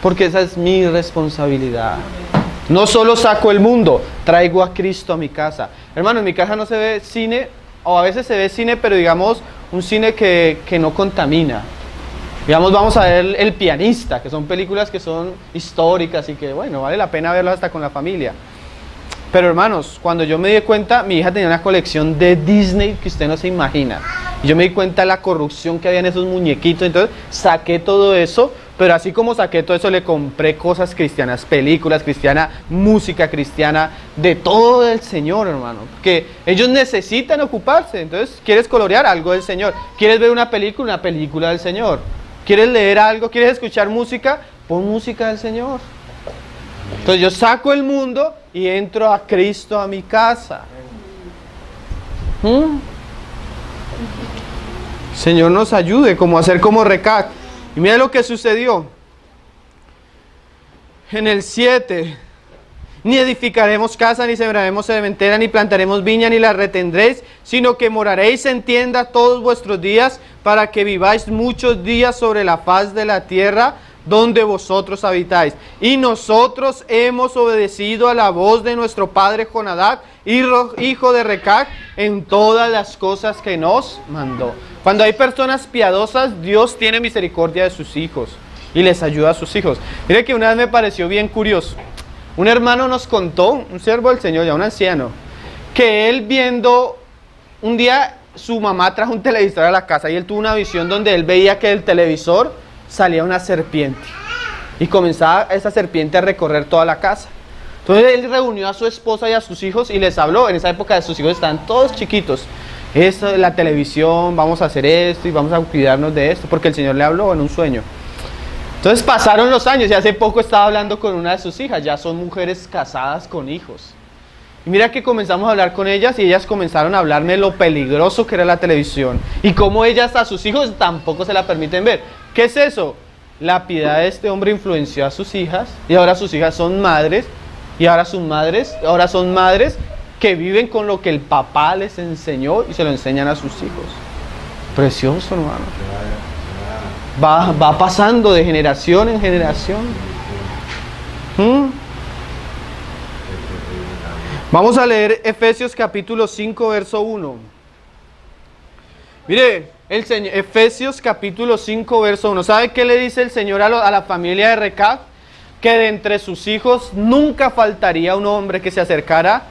S1: Porque esa es mi responsabilidad. No solo saco el mundo, traigo a Cristo a mi casa. Hermano, en mi casa no se ve cine, o a veces se ve cine, pero digamos, un cine que no contamina. Digamos, vamos a ver El Pianista, que son películas que son históricas y que, bueno, vale la pena verlas hasta con la familia. Pero hermanos, cuando yo me di cuenta, mi hija tenía una colección de Disney que usted no se imagina. Y yo me di cuenta de la corrupción que había en esos muñequitos, entonces saqué todo eso, pero así como saqué todo eso, le compré cosas cristianas, películas cristianas, música cristiana, de todo del Señor, hermano. Que ellos necesitan ocuparse, entonces, ¿quieres colorear? Algo del Señor. ¿Quieres ver una película del Señor? ¿Quieres leer algo? ¿Quieres escuchar música? Pon música del Señor. Entonces yo saco el mundo y entro a Cristo a mi casa. Señor nos ayude como a hacer como Recac. Y mira lo que sucedió. En el 7. Ni edificaremos casa, ni sembraremos sementera, ni plantaremos viña, ni la retendréis, sino que moraréis en tienda todos vuestros días, para que viváis muchos días sobre la faz de la tierra, donde vosotros habitáis. Y nosotros hemos obedecido a la voz de nuestro padre Jonadab, hijo de Recac, en todas las cosas que nos mandó. Cuando hay personas piadosas, Dios tiene misericordia de sus hijos y les ayuda a sus hijos. Mire que una vez me pareció bien curioso. Un hermano nos contó, un siervo del Señor, ya un anciano, que él viendo, un día su mamá trajo un televisor a la casa y él tuvo una visión donde él veía que del televisor salía una serpiente y comenzaba esa serpiente a recorrer toda la casa. Entonces él reunió a su esposa y a sus hijos y les habló. En esa época sus hijos estaban todos chiquitos. Esto, la televisión, vamos a hacer esto y vamos a cuidarnos de esto, porque el Señor le habló en un sueño. Entonces pasaron los años y hace poco estaba hablando con una de sus hijas, ya son mujeres casadas con hijos. Y mira que comenzamos a hablar con ellas y ellas comenzaron a hablarme de lo peligroso que era la televisión y cómo ellas a sus hijos tampoco se la permiten ver. ¿Qué es eso? La piedad de este hombre influenció a sus hijas y ahora sus hijas son madres y ahora son madres que viven con lo que el papá les enseñó y se lo enseñan a sus hijos. Precioso, hermano. Va pasando de generación en generación. Vamos a leer Efesios capítulo 5, verso 1. Mire, Efesios capítulo 5, verso 1. ¿Sabe qué le dice el Señor a la familia de Recab? Que de entre sus hijos nunca faltaría un hombre que se acercara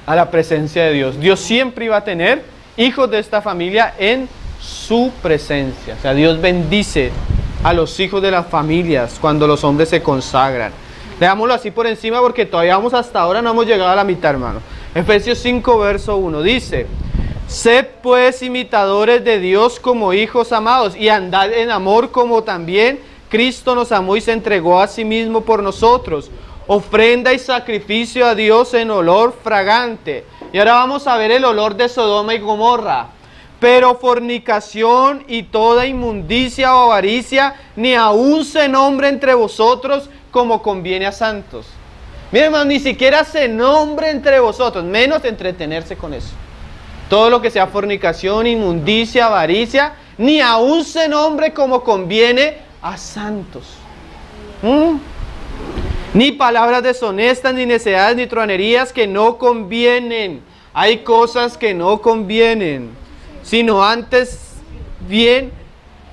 S1: a la presencia de Dios. Dios siempre iba a tener hijos de esta familia en su presencia. O sea, Dios bendice a los hijos de las familias cuando los hombres se consagran. Leámoslo así por encima porque todavía hasta ahora no hemos llegado a la mitad, hermano. Efesios 5, verso 1 dice: sed pues imitadores de Dios como hijos amados y andad en amor como también Cristo nos amó y se entregó a sí mismo por nosotros, ofrenda y sacrificio a Dios en olor fragante. Y ahora vamos a ver el olor de Sodoma y Gomorra. Pero fornicación y toda inmundicia o avaricia, ni aun se nombre entre vosotros como conviene a santos. Miren, hermano, ni siquiera se nombre entre vosotros, menos entretenerse con eso. Todo lo que sea fornicación, inmundicia, avaricia, ni aun se nombre como conviene a santos. Ni palabras deshonestas, ni necedades, ni truanerías que no convienen. Hay cosas que no convienen, sino antes bien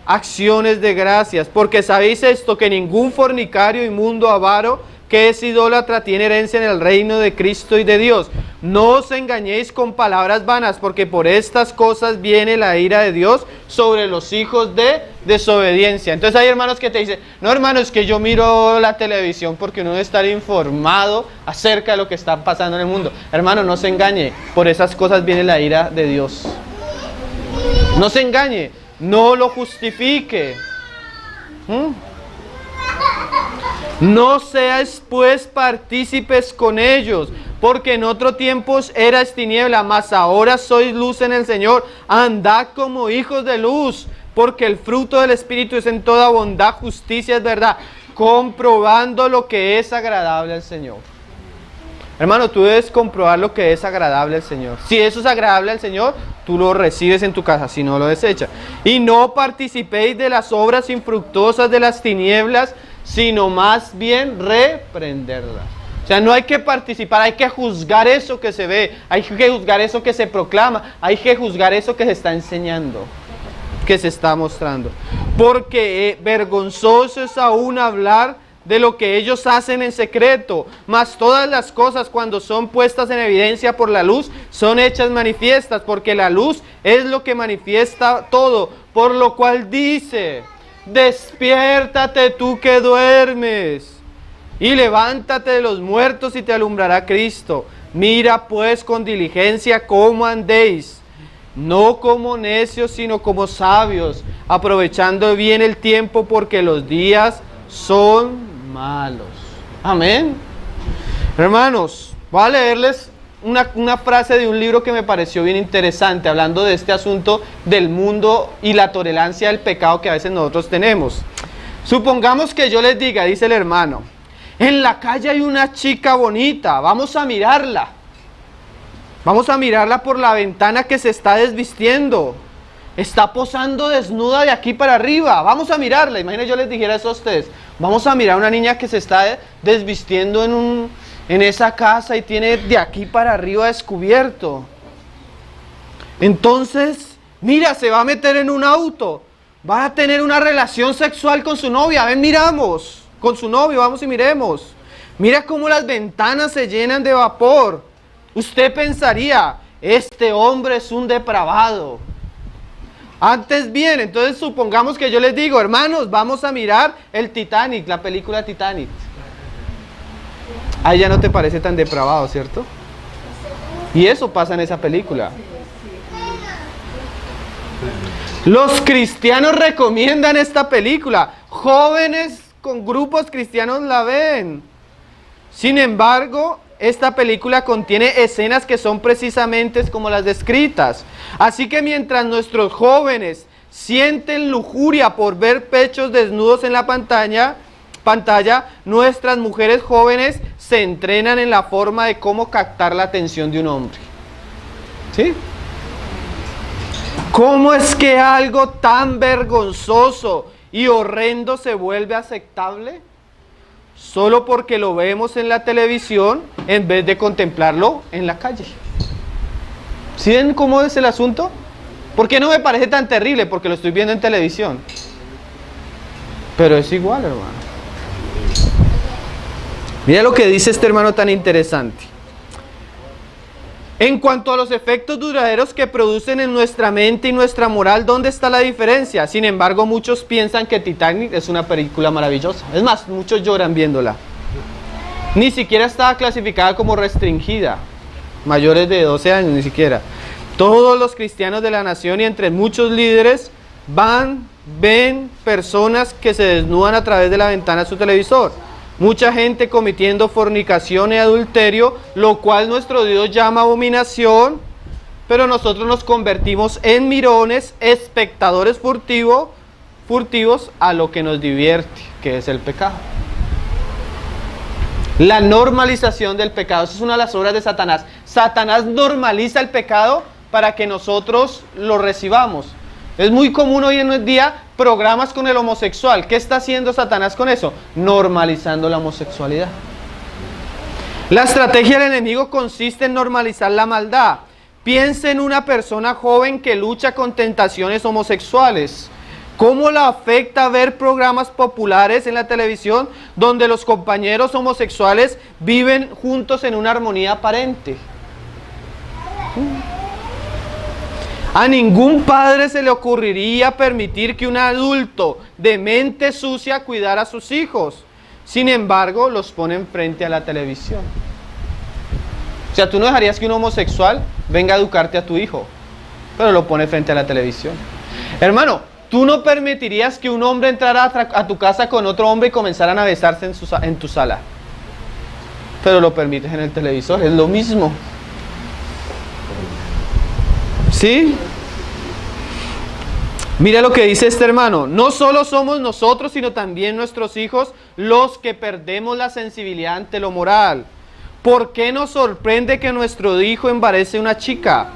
S1: acciones de gracias, porque sabéis esto, que ningún fornicario, inmundo, avaro, que es idólatra, tiene herencia en el reino de Cristo y de Dios. No os engañéis con palabras vanas, porque por estas cosas viene la ira de Dios sobre los hijos de desobediencia. Entonces hay hermanos que te dicen: no, hermano, es que yo miro la televisión porque uno debe estar informado acerca de lo que está pasando en el mundo. Hermano, no se engañe, por esas cosas viene la ira de Dios. No se engañe, no lo justifique. No seáis pues partícipes con ellos, porque en otro tiempos erais tiniebla, mas ahora sois luz en el Señor. Andad como hijos de luz, porque el fruto del Espíritu es en toda bondad, justicia, es verdad, comprobando lo que es agradable al Señor. Hermano, tú debes comprobar lo que es agradable al Señor. Si eso es agradable al Señor, tú lo recibes en tu casa, si no lo desecha. Y no participéis de las obras infructuosas de las tinieblas, sino más bien reprenderlas. O sea, no hay que participar, hay que juzgar eso que se ve, hay que juzgar eso que se proclama, hay que juzgar eso que se está enseñando, que se está mostrando. Porque vergonzoso es aún hablar de lo que ellos hacen en secreto, mas todas las cosas cuando son puestas en evidencia por la luz, son hechas manifiestas, porque la luz es lo que manifiesta todo, por lo cual dice, despiértate tú que duermes, y levántate de los muertos y te alumbrará Cristo. Mira pues con diligencia cómo andéis, no como necios, sino como sabios, aprovechando bien el tiempo, porque los días son malos. Amén. Hermanos, voy a leerles una frase de un libro que me pareció bien interesante, hablando de este asunto del mundo y la tolerancia del pecado que a veces nosotros tenemos. Supongamos que yo les diga, dice el hermano, en la calle hay una chica bonita, vamos a mirarla. Vamos a mirarla por la ventana que se está desvistiendo. Está posando desnuda de aquí para arriba. Vamos a mirarla. Imagínense yo les dijera eso a ustedes. Vamos a mirar a una niña que se está desvistiendo en esa casa y tiene de aquí para arriba descubierto. Entonces, mira, se va a meter en un auto. Va a tener una relación sexual con su novia. Ven, miramos. Con su novio, vamos y miremos. Mira cómo las ventanas se llenan de vapor. Usted pensaría, este hombre es un depravado. Antes bien, entonces supongamos que yo les digo, hermanos, vamos a mirar el Titanic, la película Titanic. Ahí ya no te parece tan depravado, ¿cierto? Y eso pasa en esa película. Los cristianos recomiendan esta película. Jóvenes con grupos cristianos la ven. Sin embargo, esta película contiene escenas que son precisamente como las descritas. Así que mientras nuestros jóvenes sienten lujuria por ver pechos desnudos en la pantalla, nuestras mujeres jóvenes se entrenan en la forma de cómo captar la atención de un hombre. ¿Sí? ¿Cómo es que algo tan vergonzoso y horrendo se vuelve aceptable? Solo porque lo vemos en la televisión en vez de contemplarlo en la calle. ¿Sí ven cómo es el asunto? ¿Por qué no me parece tan terrible? Porque lo estoy viendo en televisión. Pero es igual, hermano. Mira lo que dice este hermano tan interesante. En cuanto a los efectos duraderos que producen en nuestra mente y nuestra moral, ¿dónde está la diferencia? Sin embargo, muchos piensan que Titanic es una película maravillosa. Es más, muchos lloran viéndola. Ni siquiera estaba clasificada como restringida. Mayores de 12 años, ni siquiera. Todos los cristianos de la nación y entre muchos líderes ven personas que se desnudan a través de la ventana de su televisor. Mucha gente cometiendo fornicación y adulterio, lo cual nuestro Dios llama abominación, pero nosotros nos convertimos en mirones, espectadores furtivos a lo que nos divierte, que es el pecado. La normalización del pecado, esa es una de las obras de Satanás. Satanás normaliza el pecado para que nosotros lo recibamos. Es muy común hoy en día programas con el homosexual. ¿Qué está haciendo Satanás con eso? Normalizando la homosexualidad. La estrategia del enemigo consiste en normalizar la maldad. Piensa en una persona joven que lucha con tentaciones homosexuales. ¿Cómo la afecta ver programas populares en la televisión donde los compañeros homosexuales viven juntos en una armonía aparente? A ningún padre se le ocurriría permitir que un adulto de mente sucia cuidara a sus hijos. Sin embargo, los ponen frente a la televisión. O sea, tú no dejarías que un homosexual venga a educarte a tu hijo, pero lo pone frente a la televisión. Hermano, tú no permitirías que un hombre entrara a tu casa con otro hombre y comenzaran a besarse en tu sala, pero lo permites en el televisor. Es lo mismo. ¿Sí? Mira lo que dice este hermano. No solo somos nosotros, sino también nuestros hijos los que perdemos la sensibilidad ante lo moral. ¿Por qué nos sorprende que nuestro hijo embarace una chica?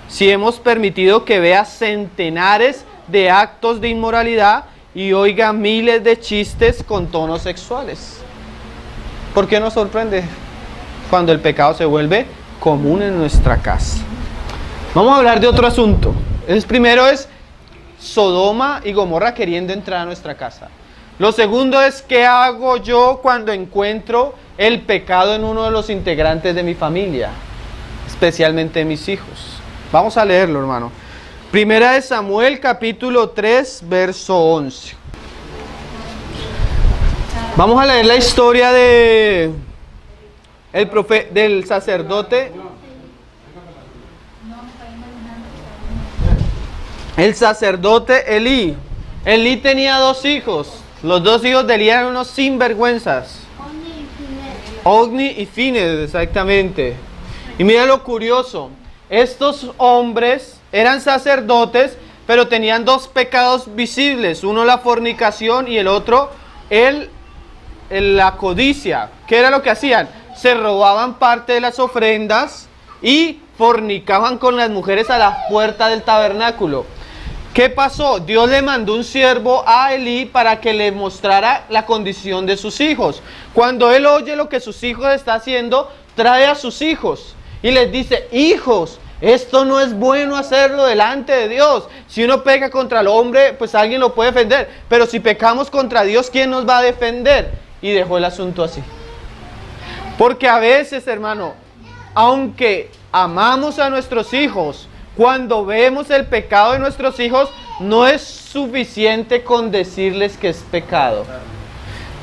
S1: Si hemos permitido que vea centenares de actos de inmoralidad y oiga miles de chistes con tonos sexuales. ¿Por qué nos sorprende cuando el pecado se vuelve común en nuestra casa? Vamos a hablar de otro asunto. Primero es Sodoma y Gomorra queriendo entrar a nuestra casa. Lo segundo es ¿qué hago yo cuando encuentro el pecado en uno de los integrantes de mi familia? Especialmente mis hijos. Vamos a leerlo, hermano. Primera de Samuel, capítulo 3, verso 11. Vamos a leer la historia de del sacerdote. El sacerdote Elí. Elí tenía 2 hijos. Los 2 hijos de Elí eran unos sinvergüenzas. Ogni y Fines, exactamente. Y mira lo curioso. Estos hombres eran sacerdotes, pero tenían 2 pecados visibles. Uno la fornicación y el otro la codicia. ¿Qué era lo que hacían? Se robaban parte de las ofrendas y fornicaban con las mujeres a la puerta del tabernáculo. ¿Qué pasó? Dios le mandó un siervo a Elí para que le mostrara la condición de sus hijos. Cuando él oye lo que sus hijos están haciendo, trae a sus hijos y les dice: hijos, esto no es bueno hacerlo delante de Dios. Si uno peca contra el hombre, pues alguien lo puede defender. Pero si pecamos contra Dios, ¿quién nos va a defender? Y dejó el asunto así. Porque a veces, hermano, aunque amamos a nuestros hijos, cuando vemos el pecado de nuestros hijos, no es suficiente con decirles que es pecado.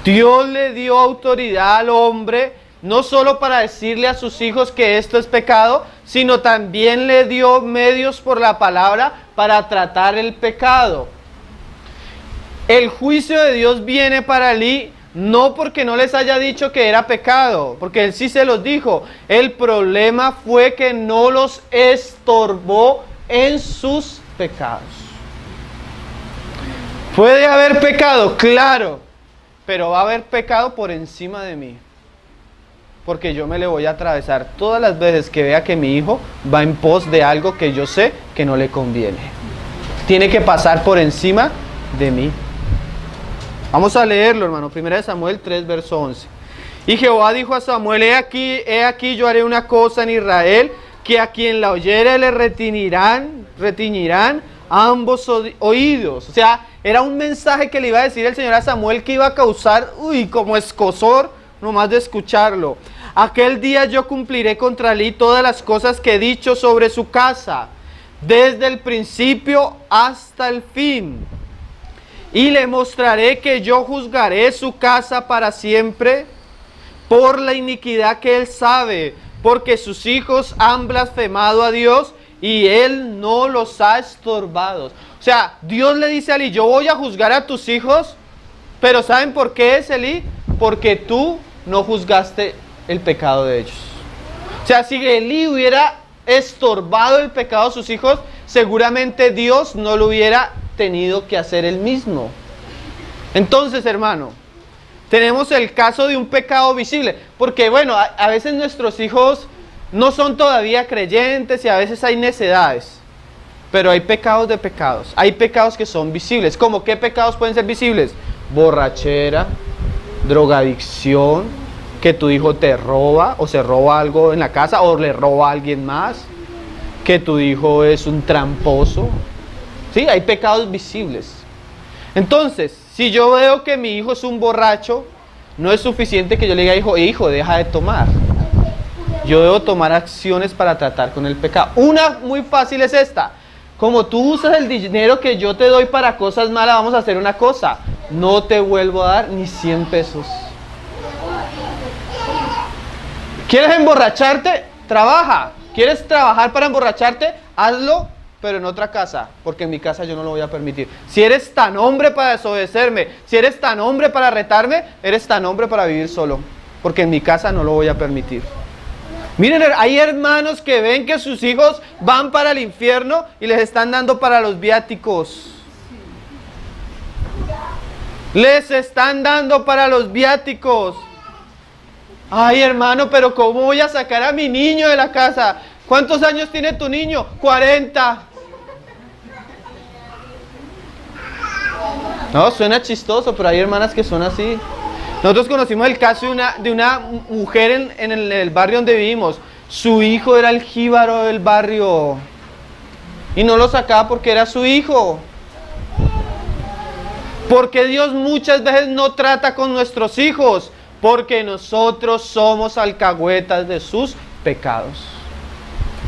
S1: Dios le dio autoridad al hombre, no solo para decirle a sus hijos que esto es pecado, sino también le dio medios por la palabra para tratar el pecado. El juicio de Dios viene para Elí, no porque no les haya dicho que era pecado, porque él sí se los dijo. El problema fue que no los estorbó en sus pecados. ¿Puede haber pecado? Claro, pero va a haber pecado por encima de mí. Porque yo me le voy a atravesar todas las veces que vea que mi hijo va en pos de algo que yo sé que no le conviene. Tiene que pasar por encima de mí. Vamos a leerlo, hermano. Primera de Samuel 3, verso 11. Y Jehová dijo a Samuel: he aquí yo haré una cosa en Israel, que a quien la oyere le retiñirán ambos oídos. O sea, era un mensaje que le iba a decir el Señor a Samuel que iba a causar, como escozor, nomás de escucharlo. Aquel día yo cumpliré contra Elí todas las cosas que he dicho sobre su casa, desde el principio hasta el fin. Y le mostraré que yo juzgaré su casa para siempre por la iniquidad que él sabe, porque sus hijos han blasfemado a Dios y él no los ha estorbado. O sea, Dios le dice a Elí: yo voy a juzgar a tus hijos, pero ¿saben por qué es, Elí? Porque tú no juzgaste el pecado de ellos. O sea, si Elí hubiera estorbado el pecado de sus hijos, seguramente Dios no lo hubiera tenido que hacer él mismo. Entonces, hermano, tenemos el caso de un pecado visible, porque bueno, a veces nuestros hijos no son todavía creyentes y a veces hay necedades, pero hay pecados de pecados. Hay pecados que son visibles. ¿Cómo qué pecados pueden ser visibles? Borrachera, drogadicción, que tu hijo te roba o se roba algo en la casa o le roba a alguien más, que tu hijo es un tramposo. Sí, hay pecados visibles. Entonces, si yo veo que mi hijo es un borracho, no es suficiente que yo le diga: hijo, deja de tomar. Yo debo tomar acciones para tratar con el pecado. Una muy fácil es esta: como tú usas el dinero que yo te doy para cosas malas, vamos a hacer una cosa: no te vuelvo a dar ni 100 pesos. ¿Quieres emborracharte? Trabaja. ¿Quieres trabajar para emborracharte? Hazlo, pero en otra casa, porque en mi casa yo no lo voy a permitir. Si eres tan hombre para desobedecerme, si eres tan hombre para retarme, eres tan hombre para vivir solo, porque en mi casa no lo voy a permitir. Miren, hay hermanos que ven que sus hijos van para el infierno y les están dando para los viáticos. Les están dando para los viáticos. Ay, hermano, pero ¿cómo voy a sacar a mi niño de la casa? ¿Cuántos años tiene tu niño? 40. No, suena chistoso, pero hay hermanas que son así. Nosotros conocimos el caso de una mujer en el barrio donde vivimos. Su hijo era el jíbaro del barrio. Y no lo sacaba porque era su hijo. Porque Dios muchas veces no trata con nuestros hijos. Porque nosotros somos alcahuetas de sus pecados.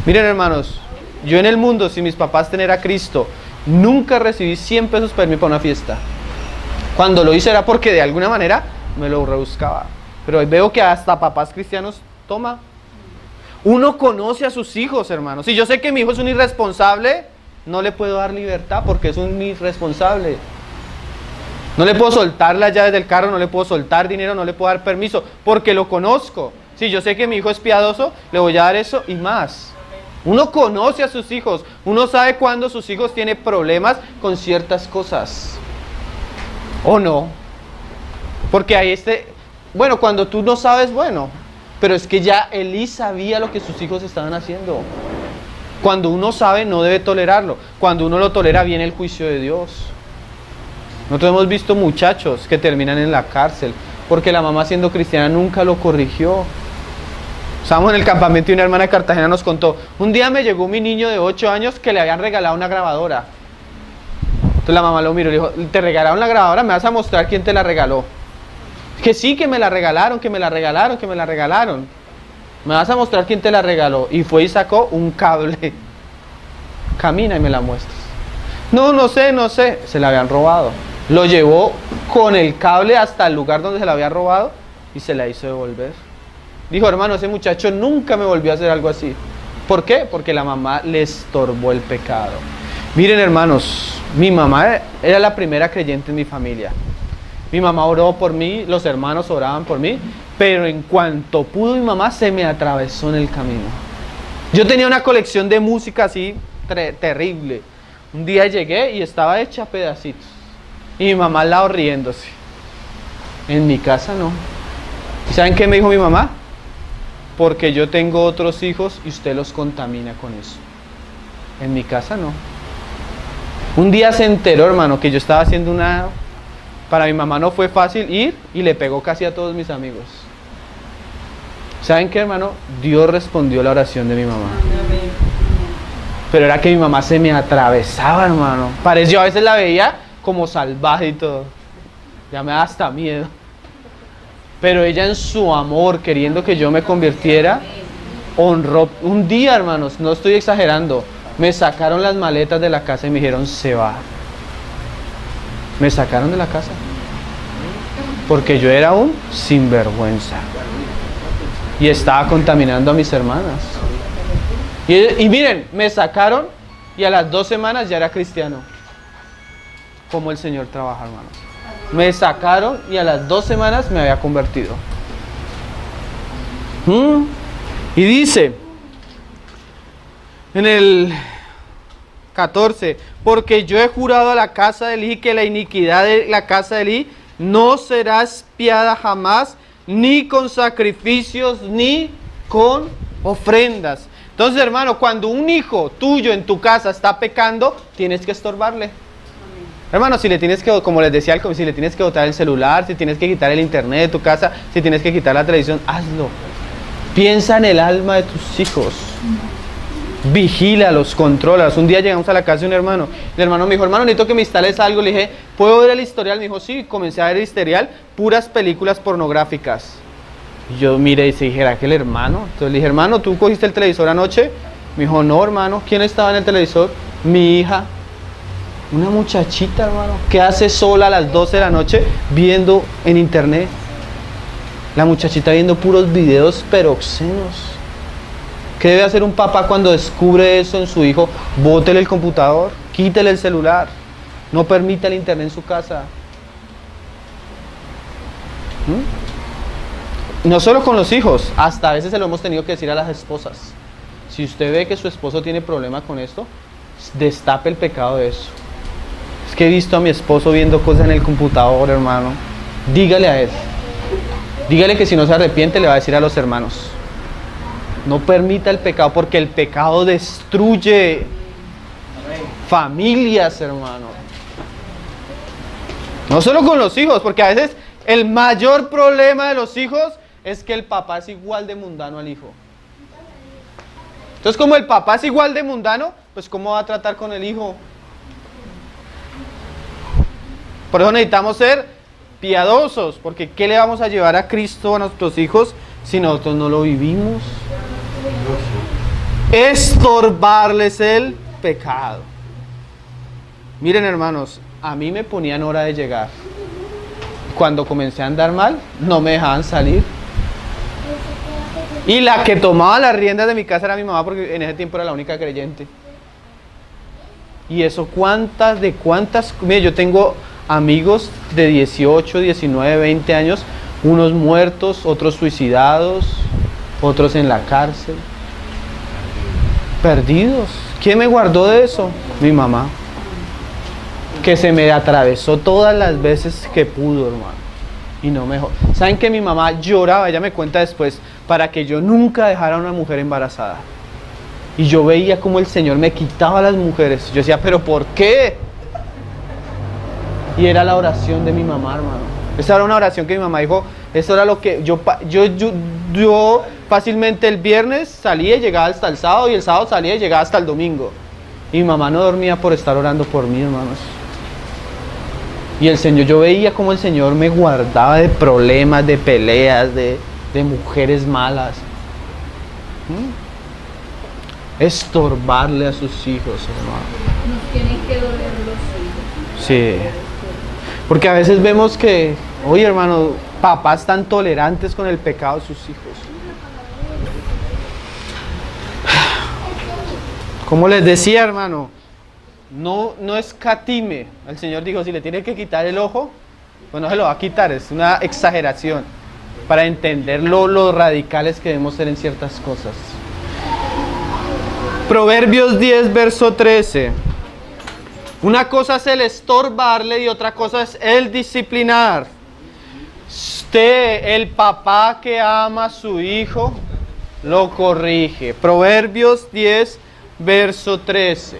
S1: Miren, hermanos, yo en el mundo, si mis papás tener a Cristo, nunca recibí 100 pesos para irme para una fiesta. Cuando lo hice era porque de alguna manera me lo rebuscaba. Pero hoy veo que hasta papás cristianos toma. Uno conoce a sus hijos, hermanos. Si yo sé que mi hijo es un irresponsable, no le puedo dar libertad porque es un irresponsable. No le puedo soltar las llaves del carro, no le puedo soltar dinero, no le puedo dar permiso, porque lo conozco. Si yo sé que mi hijo es piadoso, le voy a dar eso y más. Uno conoce a sus hijos, uno sabe cuándo sus hijos tienen problemas con ciertas cosas. ¿O no? Porque hay bueno, cuando tú no sabes, bueno, pero es que ya Elí sabía lo que sus hijos estaban haciendo. Cuando uno sabe, no debe tolerarlo. Cuando uno lo tolera, viene el juicio de Dios. Nosotros hemos visto muchachos que terminan en la cárcel porque la mamá, siendo cristiana, nunca lo corrigió. Estábamos en el campamento y una hermana de Cartagena nos contó: un día me llegó mi niño de 8 años que le habían regalado una grabadora. Entonces la mamá lo miró y le dijo: ¿te regalaron la grabadora? ¿Me vas a mostrar quién te la regaló? Que sí, que me la regalaron, que me la regalaron, que me la regalaron. ¿Me vas a mostrar quién te la regaló? Y fue y sacó un cable. Camina y me la muestras. No, no sé. Se la habían robado. Lo llevó con el cable hasta el lugar donde se la había robado y se la hizo devolver. Dijo: hermano, ese muchacho nunca me volvió a hacer algo así. ¿Por qué? Porque la mamá le estorbó el pecado. Miren, hermanos, mi mamá era la primera creyente en mi familia. Mi mamá oró por mí, los hermanos oraban por mí, pero en cuanto pudo mi mamá se me atravesó en el camino. Yo tenía una colección de música así terrible. Un día llegué y estaba hecha a pedacitos. Y mi mamá al lado riéndose. En mi casa no. ¿Y saben qué me dijo mi mamá? Porque yo tengo otros hijos y usted los contamina con eso. En mi casa no. Un día se enteró, hermano, que yo estaba haciendo una... Para mi mamá no fue fácil ir y le pegó casi a todos mis amigos. ¿Saben qué, hermano? Dios respondió la oración de mi mamá. Pero era que mi mamá se me atravesaba, hermano. Yo a veces la veía como salvaje y todo. Ya me da hasta miedo. Pero ella, en su amor, queriendo que yo me convirtiera, honró. Un día, hermanos, no estoy exagerando, me sacaron las maletas de la casa y me dijeron: se va. Me sacaron de la casa porque yo era un sinvergüenza y estaba contaminando a mis hermanas. Y miren, me sacaron y a las 2 semanas ya era cristiano. Como el Señor trabaja, hermanos. Me sacaron y a las 2 semanas me había convertido. Y dice en el 14: porque yo he jurado a la casa de Elí que la iniquidad de la casa de Elí no será expiada jamás, ni con sacrificios, ni con ofrendas. Entonces, hermano, cuando un hijo tuyo en tu casa está pecando, tienes que estorbarle. Hermano, si le tienes que, como les decía, si le tienes que botar el celular, si tienes que quitar el internet de tu casa, si tienes que quitar la televisión, hazlo. Piensa en el alma de tus hijos. Vigílalos, contrólalos. Un día llegamos a la casa de un hermano. El hermano me dijo: hermano, necesito que me instales algo. Le dije: ¿puedo ver el historial? Me dijo: sí. Comencé a ver el historial, puras películas pornográficas. Y yo miré y dije: ¿era aquel hermano? Entonces le dije: hermano, ¿tú cogiste el televisor anoche? Me dijo: no, hermano. ¿Quién estaba en el televisor? Mi hija. Una muchachita, hermano, que hace sola a las 12 de la noche viendo en internet. La muchachita viendo puros videos pero obscenos. ¿Qué debe hacer un papá cuando descubre eso en su hijo? Bótele el computador, quítele el celular, no permita el internet en su casa. No solo con los hijos, hasta a veces se lo hemos tenido que decir a las esposas. Si usted ve que su esposo tiene problema con esto, destape el pecado de eso. Es que he visto a mi esposo viendo cosas en el computador, hermano. Dígale a él. Dígale que si no se arrepiente le va a decir a los hermanos. No permita el pecado, porque el pecado destruye familias, hermano. No solo con los hijos, porque a veces el mayor problema de los hijos es que el papá es igual de mundano al hijo. Entonces, como el papá es igual de mundano, pues ¿cómo va a tratar con el hijo? Por eso necesitamos ser piadosos, porque ¿qué le vamos a llevar a Cristo a nuestros hijos si nosotros no lo vivimos? Estorbarles el pecado. Miren, hermanos, a mí me ponían hora de llegar. Cuando comencé a andar mal, no me dejaban salir. Y la que tomaba las riendas de mi casa era mi mamá, porque en ese tiempo era la única creyente. Y eso, mire, yo tengo amigos de 18, 19, 20 años, unos muertos, otros suicidados, otros en la cárcel, perdidos. ¿Quién me guardó de eso? Mi mamá, que se me atravesó todas las veces que pudo, hermano, y no me dejó. ¿Saben que mi mamá lloraba? Ella me cuenta después, para que yo nunca dejara a una mujer embarazada. Y yo veía como el Señor me quitaba a las mujeres. Yo decía, ¿pero por qué? Y era la oración de mi mamá, hermano. Esa era una oración que mi mamá dijo. Eso era lo que yo fácilmente el viernes salía y llegaba hasta el sábado, y el sábado salía y llegaba hasta el domingo. Y mi mamá no dormía por estar orando por mí, hermanos. Y el Señor, yo veía como el Señor me guardaba de problemas, de peleas, de mujeres malas. Estorbarle a sus hijos, hermano.
S2: Nos tienen que doler los hijos.
S1: Sí. Porque a veces vemos que, oye, hermano, papás tan tolerantes con el pecado de sus hijos. Como les decía, hermano, no escatime. El Señor dijo, si le tiene que quitar el ojo, pues no se lo va a quitar. Es una exageración para entender lo radicales que debemos ser en ciertas cosas. Proverbios 10, verso 13. Una cosa es el estorbarle y otra cosa es el disciplinar. Usted, el papá que ama a su hijo, lo corrige. Proverbios 10, verso 13.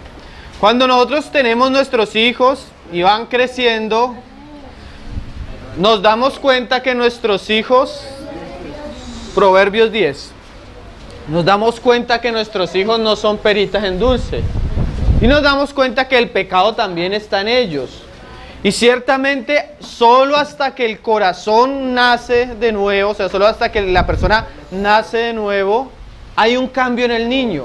S1: Cuando nosotros tenemos nuestros hijos y van creciendo, nos damos cuenta que nuestros hijos, Proverbios 10, nos damos cuenta que nuestros hijos no son peritas en dulce. Y nos damos cuenta que el pecado también está en ellos. Y ciertamente solo hasta que el corazón nace de nuevo, o sea, solo hasta que la persona nace de nuevo, hay un cambio en el niño.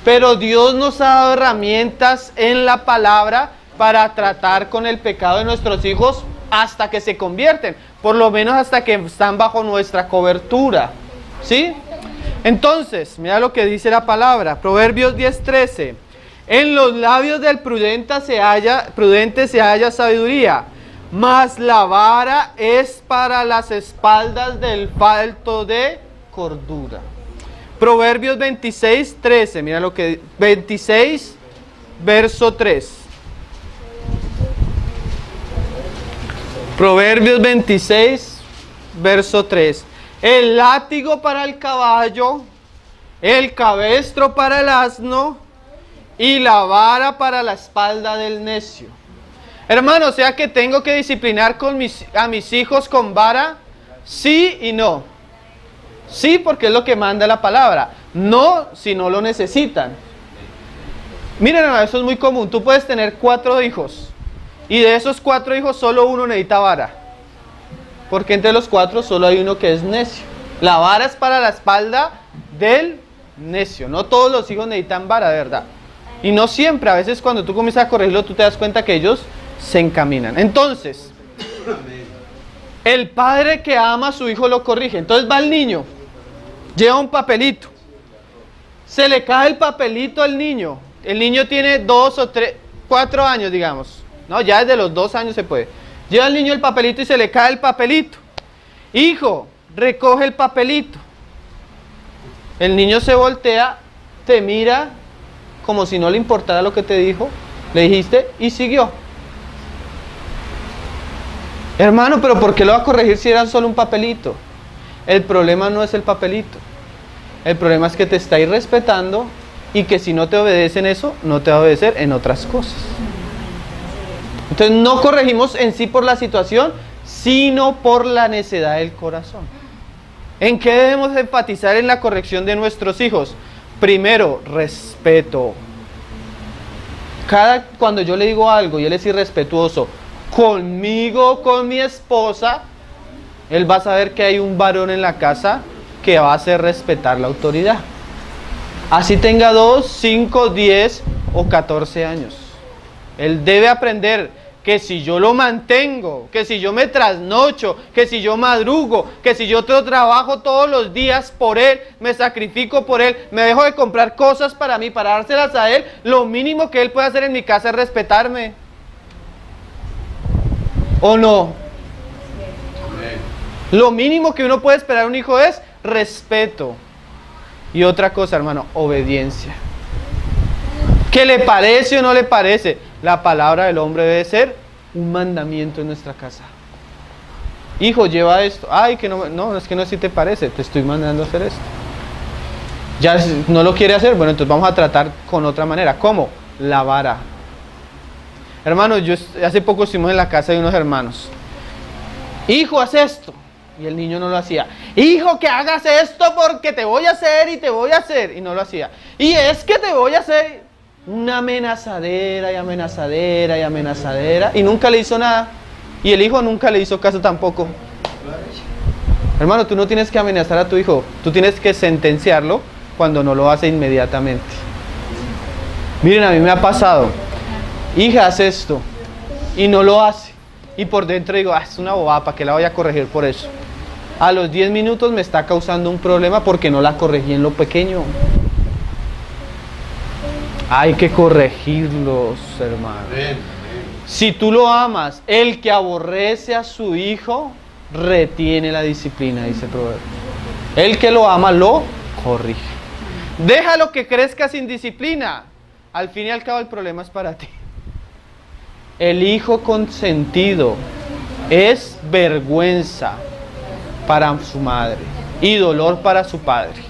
S1: Pero Dios nos ha dado herramientas en la palabra para tratar con el pecado de nuestros hijos hasta que se convierten, por lo menos hasta que están bajo nuestra cobertura. ¿Sí? Entonces, mira lo que dice la palabra, Proverbios 10:13. En los labios del prudente se halla sabiduría, mas la vara es para las espaldas del falto de cordura. Proverbios 26:13, mira lo que 26, verso 3. Proverbios 26, verso 3. El látigo para el caballo, el cabestro para el asno y la vara para la espalda del necio. Hermano, o sea que tengo que disciplinar a mis hijos con vara, sí y no. Sí, porque es lo que manda la palabra. No, si no lo necesitan. Miren, hermano, eso es muy común. Tú puedes tener 4 hijos y de esos 4 hijos solo uno necesita vara. Porque entre los 4 solo hay uno que es necio. La vara es para la espalda del necio. No todos los hijos necesitan vara, de verdad. Y no siempre. A veces cuando tú comienzas a corregirlo, tú te das cuenta que ellos se encaminan. Entonces, el padre que ama a su hijo lo corrige. Entonces va el niño, lleva un papelito. Se le cae el papelito al niño. El niño tiene 2 o 3, 4 años, digamos. No, ya desde los 2 años se puede. Lleva el niño el papelito y se le cae el papelito. Hijo, recoge el papelito. El niño se voltea, te mira como si no le importara lo que te dijo, le dijiste y siguió. Hermano, pero ¿por qué lo va a corregir si era solo un papelito? El problema no es el papelito. El problema es que te está irrespetando y que si no te obedece en eso, no te va a obedecer en otras cosas. Entonces no corregimos en sí por la situación, sino por la necedad del corazón. ¿En qué debemos enfatizar en la corrección de nuestros hijos? Primero, respeto. Cuando yo le digo algo y él es irrespetuoso conmigo, con mi esposa, él va a saber que hay un varón en la casa que va a hacer respetar la autoridad. Así tenga 2, 5, 10 o 14 años. Él debe aprender que si yo lo mantengo, que si yo me trasnocho, que si yo madrugo, que si yo trabajo todos los días por él, me sacrifico por él, me dejo de comprar cosas para mí, para dárselas a él, lo mínimo que él puede hacer en mi casa es respetarme. ¿O no? Lo mínimo que uno puede esperar de un hijo es respeto. Y otra cosa, hermano, obediencia. ¿Qué le parece o no le parece? La palabra del hombre debe ser un mandamiento en nuestra casa. Hijo, lleva esto. Ay, que no, es que no, si te parece, te estoy mandando a hacer esto. Ya no lo quiere hacer, bueno, entonces vamos a tratar con otra manera. ¿Cómo? La vara. Hermanos, hace poco estuvimos en la casa de unos hermanos. Hijo, haz esto. Y el niño no lo hacía. Hijo, que hagas esto porque te voy a hacer y te voy a hacer. Y no lo hacía. Y es que te voy a hacer. Una amenazadera y amenazadera y amenazadera. Y nunca le hizo nada. Y el hijo nunca le hizo caso tampoco. Hermano, tú no tienes que amenazar a tu hijo. Tú tienes que sentenciarlo cuando no lo hace inmediatamente. Miren, a mí me ha pasado. Hija, haz esto. Y no lo hace. Y por dentro digo, es una bobada, ¿para qué la voy a corregir por eso? A los 10 minutos me está causando un problema porque no la corregí en lo pequeño. Hay que corregirlos, hermano. Si tú lo amas, el que aborrece a su hijo, retiene la disciplina, dice el proverbio. El que lo ama, lo corrige. Déjalo que crezca sin disciplina. Al fin y al cabo el problema es para ti. El hijo consentido es vergüenza para su madre y dolor para su padre.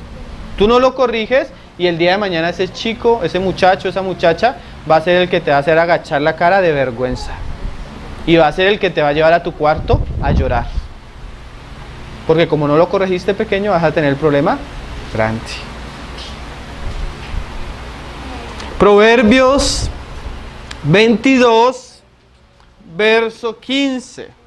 S1: Tú no lo corriges y el día de mañana ese chico, ese muchacho, esa muchacha va a ser el que te va a hacer agachar la cara de vergüenza. Y va a ser el que te va a llevar a tu cuarto a llorar. Porque como no lo corregiste pequeño, vas a tener el problema grande. Proverbios 22, verso 15.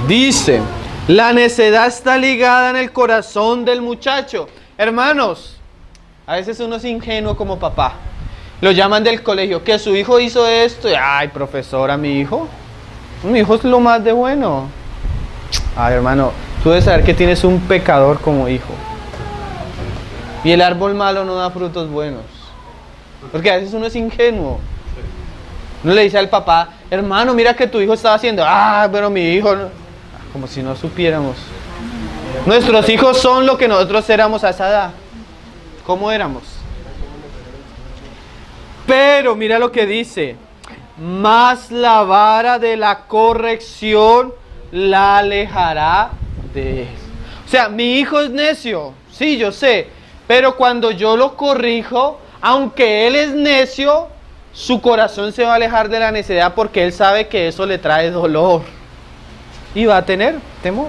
S1: Dice, la necedad está ligada en el corazón del muchacho. Hermanos, a veces uno es ingenuo como papá. Lo llaman del colegio, que su hijo hizo esto. Y, ay, profesora, mi hijo es lo más de bueno. Ay, hermano, tú debes saber que tienes un pecador como hijo. Y el árbol malo no da frutos buenos. Porque a veces uno es ingenuo. Uno le dice al papá, hermano, mira que tu hijo estaba haciendo. Ah, pero mi hijo no. Como si no supiéramos. Nuestros hijos son lo que nosotros éramos a esa edad. ¿Cómo éramos? Pero mira lo que dice. Más la vara de la corrección la alejará de él. O sea, mi hijo es necio. Sí, yo sé. Pero cuando yo lo corrijo, aunque él es necio, su corazón se va a alejar de la necedad porque él sabe que eso le trae dolor. Y va a tener temor.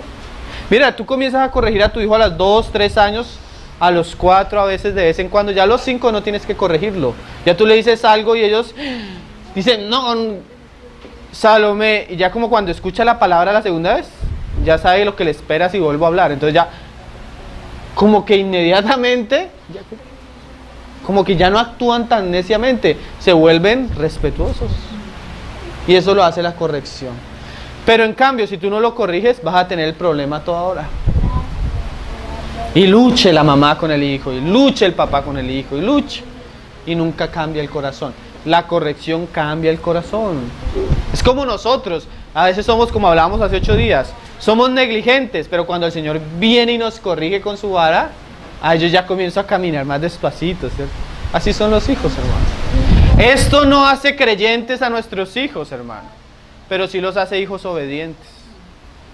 S1: Mira, tú comienzas a corregir a tu hijo a los 2, 3 años, a los 4 a veces, de vez en cuando. Ya a los 5 no tienes que corregirlo. Ya tú le dices algo y ellos dicen, no, Salomé. Y ya como cuando escucha la palabra la segunda vez, ya sabe lo que le espera si vuelvo a hablar. Entonces ya, como que inmediatamente, como que ya no actúan tan neciamente, se vuelven respetuosos. Y eso lo hace la corrección. Pero en cambio, si tú no lo corriges, vas a tener el problema toda hora. Y luche la mamá con el hijo, y luche el papá con el hijo, y luche. Y nunca cambia el corazón. La corrección cambia el corazón. Es como nosotros. A veces somos, como hablábamos hace 8 días, somos negligentes, pero cuando el Señor viene y nos corrige con su vara, a ellos ya comienzo a caminar más despacito, ¿cierto? Así son los hijos, hermano. Esto no hace creyentes a nuestros hijos, hermano, pero sí los hace hijos obedientes.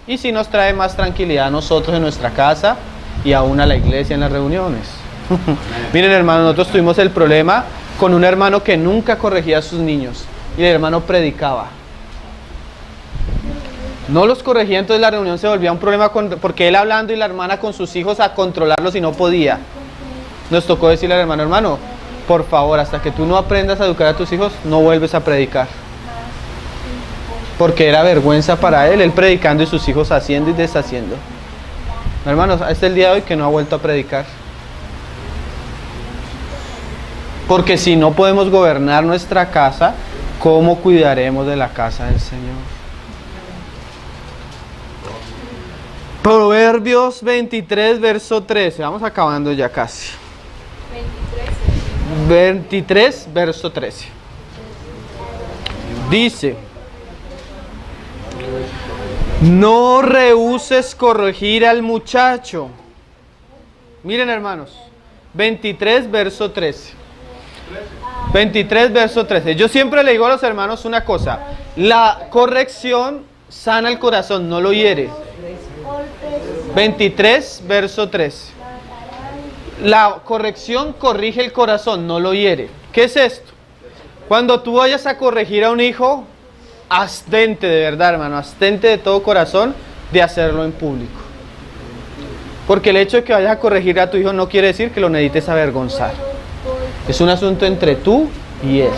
S1: Y sí nos trae más tranquilidad a nosotros en nuestra casa y aún a la iglesia en las reuniones. Miren, hermano, nosotros tuvimos el problema con un hermano que nunca corregía a sus niños y el hermano predicaba. No los corregía, entonces la reunión se volvía un problema porque él hablando y la hermana con sus hijos a controlarlos y no podía. Nos tocó decirle al hermano, hermano, por favor, hasta que tú no aprendas a educar a tus hijos, no vuelves a predicar. Porque era vergüenza para él predicando y sus hijos haciendo y deshaciendo. Hermanos, este es el día de hoy que no ha vuelto a predicar. Porque si no podemos gobernar nuestra casa, ¿cómo cuidaremos de la casa del Señor? Proverbios 23, verso 13. Vamos acabando ya casi. 23, verso 13. Dice: no rehúses corregir al muchacho. Miren, hermanos, 23, verso 13. 23, verso 13. Yo siempre le digo a los hermanos una cosa: la corrección sana el corazón, no lo hiere. 23, verso 13. La corrección corrige el corazón, no lo hiere. ¿Qué es esto? Cuando tú vayas a corregir a un hijo, abstente de verdad, hermano, abstente de todo corazón de hacerlo en público. Porque el hecho de que vayas a corregir a tu hijo no quiere decir que lo necesites avergonzar. Es un asunto entre tú y él.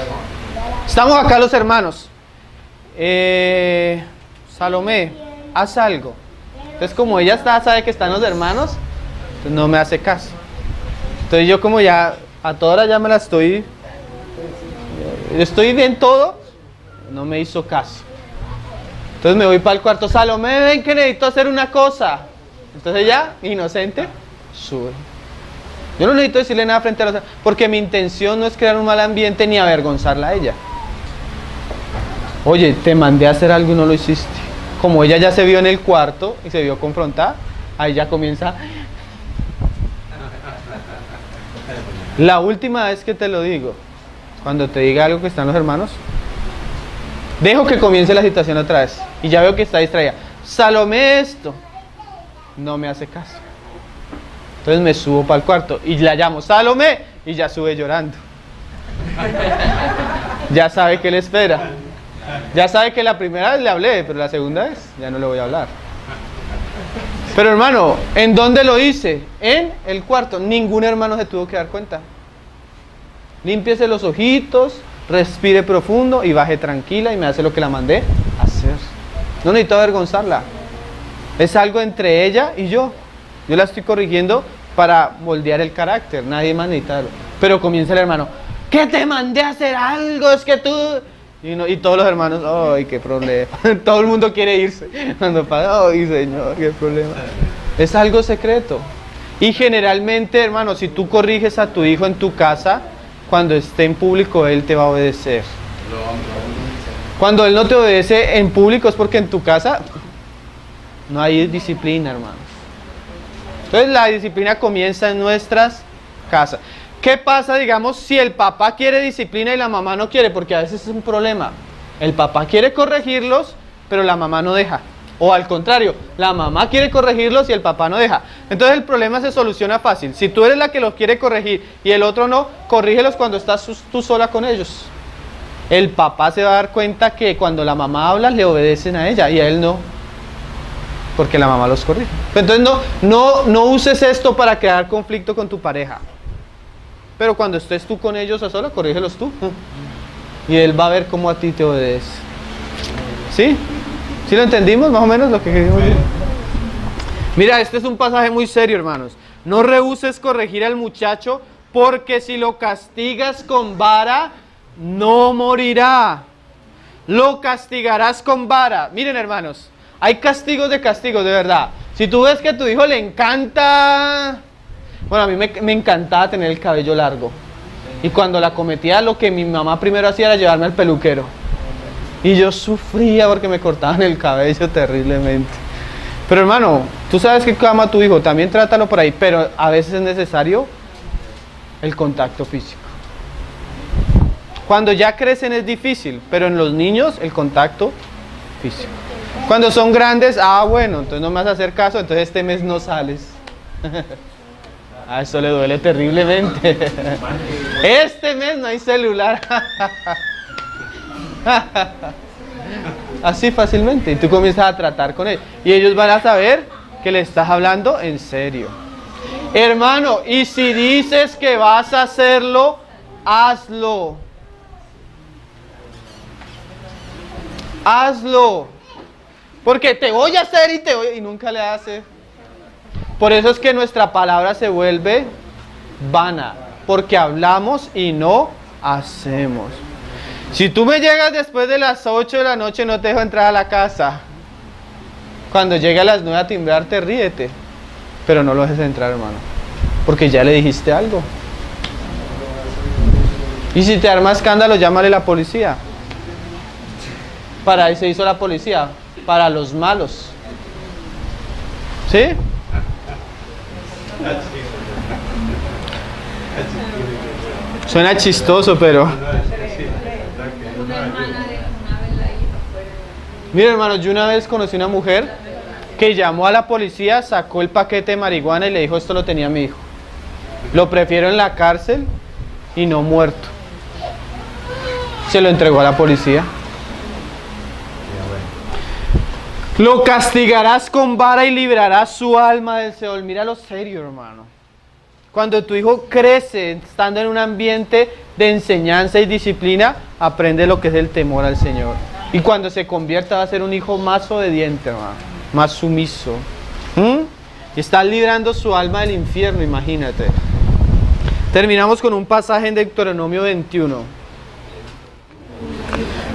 S1: Estamos acá los hermanos. Salomé, haz algo. Entonces, como ella sabe que están los hermanos, entonces no me hace caso. Entonces yo como ya a toda hora ya me la estoy bien todo, no me hizo caso. Entonces me voy para el cuarto. Salomé, ven que necesito hacer una cosa. Entonces ella, inocente, sube. Yo no necesito decirle nada frente a los... porque mi intención no es crear un mal ambiente ni avergonzarla a ella. Oye, te mandé a hacer algo y no lo hiciste. Como ella ya se vio en el cuarto y se vio confrontada, ahí ya comienza... La última vez que te lo digo, cuando te diga algo que están los hermanos, dejo que comience la situación otra vez. Y ya veo que está distraída. Salomé esto. No me hace caso. Entonces me subo para el cuarto y la llamo, Salomé, y ya sube llorando. Ya sabe que le espera. Ya sabe que la primera vez le hablé, pero la segunda vez ya no le voy a hablar. Pero hermano, ¿en dónde lo hice? En el cuarto. Ningún hermano se tuvo que dar cuenta. Límpiese los ojitos, respire profundo y baje tranquila y me hace lo que la mandé a hacer. No necesito avergonzarla. Es algo entre ella y yo. Yo la estoy corrigiendo para moldear el carácter. Nadie más necesita. Pero comienza el hermano, que te mandé a hacer algo, es que tú... Y todos los hermanos, ¡ay, qué problema! Todo el mundo quiere irse. Cuando pasa, ¡ay, Señor, qué problema! Es algo secreto. Y generalmente, hermano, si tú corriges a tu hijo en tu casa, cuando esté en público, él te va a obedecer. Cuando él no te obedece en público es porque en tu casa no hay disciplina, hermano. Entonces la disciplina comienza en nuestras casas. ¿Qué pasa, digamos, si el papá quiere disciplina y la mamá no quiere? Porque a veces es un problema. El papá quiere corregirlos, pero la mamá no deja. O al contrario, la mamá quiere corregirlos y el papá no deja. Entonces el problema se soluciona fácil. Si tú eres la que los quiere corregir y el otro no, corrígelos cuando estás tú sola con ellos. El papá se va a dar cuenta que cuando la mamá habla, le obedecen a ella y a él no. Porque la mamá los corrige. Entonces no uses esto para crear conflicto con tu pareja. Pero cuando estés tú con ellos a solas, corrígelos tú. Y él va a ver cómo a ti te obedece. ¿Sí? ¿Sí lo entendimos más o menos lo que queríamos decir? Mira, este es un pasaje muy serio, hermanos. No rehuses corregir al muchacho, porque si lo castigas con vara, no morirá. Lo castigarás con vara. Miren, hermanos, hay castigos, de verdad. Si tú ves que a tu hijo le encanta... Bueno, a mí me encantaba tener el cabello largo. Y cuando la cometía, lo que mi mamá primero hacía era llevarme al peluquero. Y yo sufría porque me cortaban el cabello terriblemente. Pero hermano, tú sabes que ama a tu hijo, también trátalo por ahí. Pero a veces es necesario el contacto físico. Cuando ya crecen es difícil, pero en los niños el contacto físico. Cuando son grandes, bueno, entonces no me vas a hacer caso, entonces este mes no sales. A eso le duele terriblemente. Este mes no hay celular. Así fácilmente. Y tú comienzas a tratar con él. Y ellos van a saber que le estás hablando en serio. Hermano, y si dices que vas a hacerlo, hazlo. Hazlo. Porque te voy a hacer y nunca le haces. Por eso es que nuestra palabra se vuelve vana. Porque hablamos y no hacemos. Si tú me llegas después de las 8 de la noche, no te dejo entrar a la casa. Cuando llegue a las 9 a timbrarte, ríete. Pero no lo dejes entrar, hermano. Porque ya le dijiste algo. Y si te arma escándalo, llámale a la policía. Para ahí se hizo la policía. Para los malos. ¿Sí? Suena chistoso, pero... Mira, hermano, yo una vez conocí una mujer que llamó a la policía, sacó el paquete de marihuana y le dijo, esto lo tenía mi hijo. Lo prefiero en la cárcel y no muerto. Se lo entregó a la policía. Lo castigarás con vara y librarás su alma del Seol. Mira lo serio, hermano. Cuando tu hijo crece estando en un ambiente de enseñanza y disciplina, aprende lo que es el temor al Señor. Y cuando se convierta va a ser un hijo más obediente, hermano, más sumiso. Y está librando su alma del infierno, imagínate. Terminamos con un pasaje en Deuteronomio 21.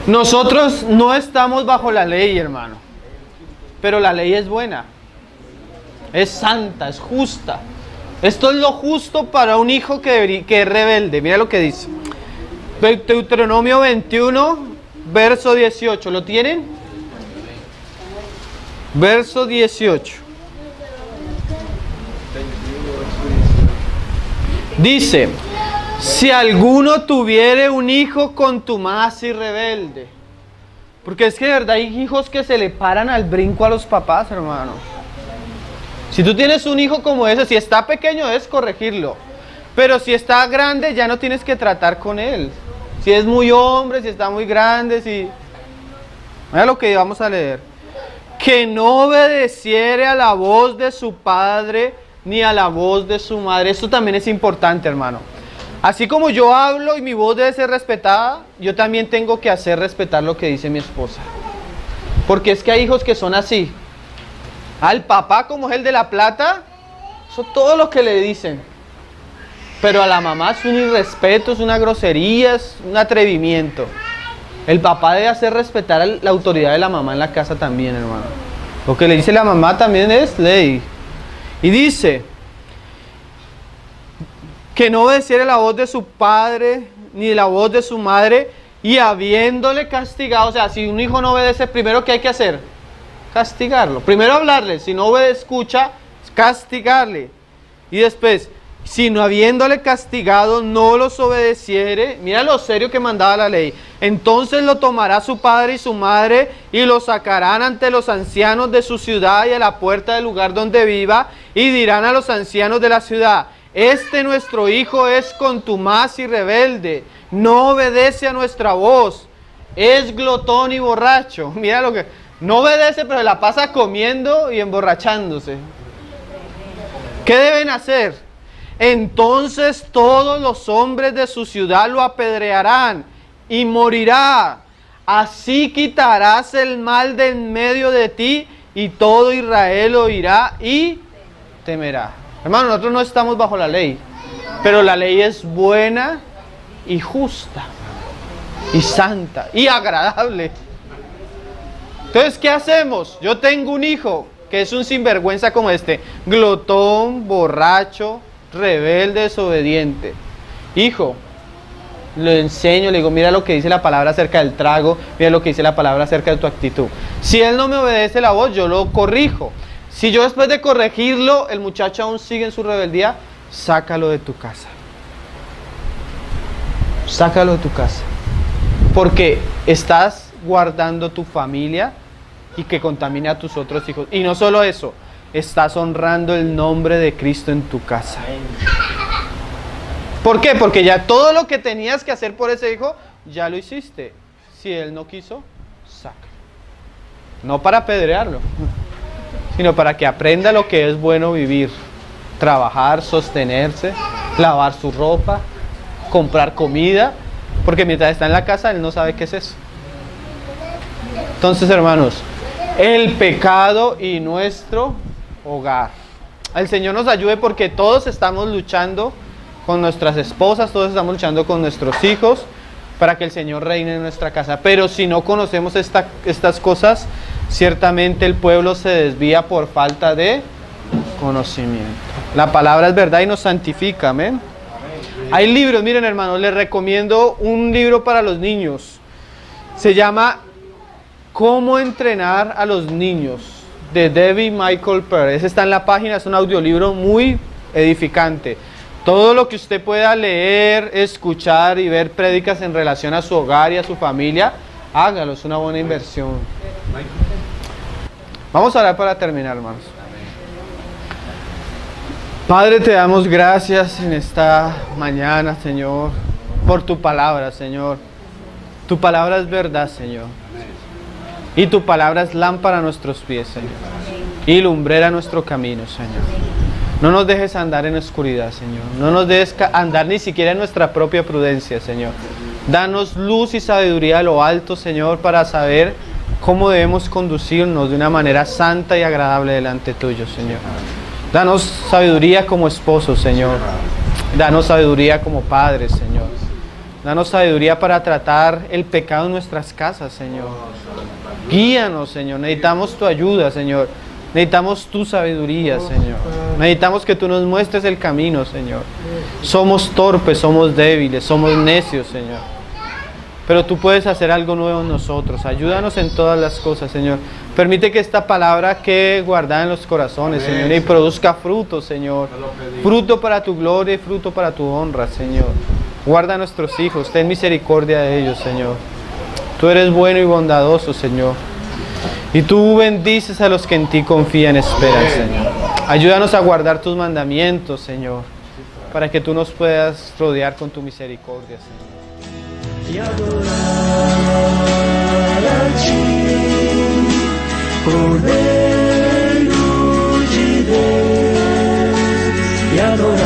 S1: Nosotros no estamos bajo la ley, hermano. Pero la ley es buena. Es santa, es justa. Esto es lo justo para un hijo que es rebelde. Mira lo que dice. Deuteronomio 21, verso 18. ¿Lo tienen? Verso 18. Dice, si alguno tuviere un hijo contumaz y rebelde. Porque es que de verdad hay hijos que se le paran al brinco a los papás, hermano. Si tú tienes un hijo como ese, si está pequeño debes corregirlo. Pero si está grande ya no tienes que tratar con él. Si es muy hombre, si está muy grande, si... Mira lo que vamos a leer. Que no obedeciere a la voz de su padre ni a la voz de su madre. Esto también es importante, hermano. Así como yo hablo y mi voz debe ser respetada, yo también tengo que hacer respetar lo que dice mi esposa. Porque es que hay hijos que son así. Al papá, como es el de la plata, eso es todo lo que le dicen. Pero a la mamá es un irrespeto, es una grosería, es un atrevimiento. El papá debe hacer respetar la autoridad de la mamá en la casa también, hermano. Lo que le dice la mamá también es ley. Y dice, que no obedeciera la voz de su padre, ni la voz de su madre, y habiéndole castigado, o sea, si un hijo no obedece, primero, ¿qué hay que hacer? Castigarlo. Primero hablarle, si no escucha, castigarle. Y después, si no habiéndole castigado, no los obedeciere, mira lo serio que mandaba la ley, entonces lo tomará su padre y su madre, y lo sacarán ante los ancianos de su ciudad y a la puerta del lugar donde viva, y dirán a los ancianos de la ciudad, este nuestro hijo es contumaz y rebelde, no obedece a nuestra voz, es glotón y borracho. Mira lo que... No obedece, pero la pasa comiendo y emborrachándose. ¿Qué deben hacer? Entonces todos los hombres de su ciudad lo apedrearán y morirá. Así quitarás el mal de en medio de ti y todo Israel oirá y temerá. Hermano, nosotros no estamos bajo la ley, pero la ley es buena y justa y santa y agradable. Entonces, ¿qué hacemos? Yo tengo un hijo que es un sinvergüenza como este, glotón, borracho, rebelde, desobediente. Hijo, lo enseño, le digo, mira lo que dice la palabra acerca del trago, mira lo que dice la palabra acerca de tu actitud. Si él no me obedece la voz, yo lo corrijo. Si yo después de corregirlo, el muchacho aún sigue en su rebeldía, sácalo de tu casa. Sácalo de tu casa. porque estás guardando tu familia y que contamine a tus otros hijos. Y no solo eso, estás honrando el nombre de Cristo en tu casa. ¿Por qué? Porque ya todo lo que tenías que hacer por ese hijo, ya lo hiciste. Si él no quiso, sácalo. No para apedrearlo, sino para que aprenda lo que es bueno vivir. Trabajar, sostenerse, lavar su ropa, comprar comida, porque mientras está en la casa, él no sabe qué es eso. Entonces, hermanos, el pecado y nuestro hogar. El Señor nos ayude porque todos estamos luchando con nuestras esposas, todos estamos luchando con nuestros hijos, para que el Señor reine en nuestra casa. Pero si no conocemos estas cosas, ciertamente el pueblo se desvía por falta de conocimiento. La palabra es verdad y nos santifica, amén. Hay libros, miren hermanos, les recomiendo un libro para los niños. Se llama ¿Cómo entrenar a los niños? De Debbie Michael Pearl. Ese está en la página, es un audiolibro muy edificante. Todo lo que usted pueda leer, escuchar y ver prédicas en relación a su hogar y a su familia, hágalo, es una buena inversión. Vamos a orar para terminar, hermanos. Padre, te damos gracias en esta mañana, Señor, por tu palabra, Señor. Tu palabra es verdad, Señor. Y tu palabra es lámpara a nuestros pies, Señor. Y lumbrera a nuestro camino, Señor. No nos dejes andar en oscuridad, Señor. No nos dejes andar ni siquiera en nuestra propia prudencia, Señor. Danos luz y sabiduría a lo alto, Señor, para saber cómo debemos conducirnos de una manera santa y agradable delante tuyo, Señor. Danos sabiduría como esposos, Señor. Danos sabiduría como padres, Señor. Danos sabiduría para tratar el pecado en nuestras casas, Señor. Guíanos, Señor. Necesitamos tu ayuda, Señor. Necesitamos tu sabiduría, Señor. Necesitamos que tú nos muestres el camino, Señor. Somos torpes, somos débiles, somos necios, Señor. Pero tú puedes hacer algo nuevo en nosotros. Ayúdanos en todas las cosas, Señor. Permite que esta palabra quede guardada en los corazones, Señor, y produzca fruto, Señor. Fruto para tu gloria y fruto para tu honra, Señor. Guarda a nuestros hijos, ten misericordia de ellos, Señor. Tú eres bueno y bondadoso, Señor. Y tú bendices a los que en ti confían y esperan, Señor. Ayúdanos a guardar tus mandamientos, Señor, para que tú nos puedas rodear con tu misericordia, Señor.
S3: Y adorar a ti, Cordeiro de Deus, y adorar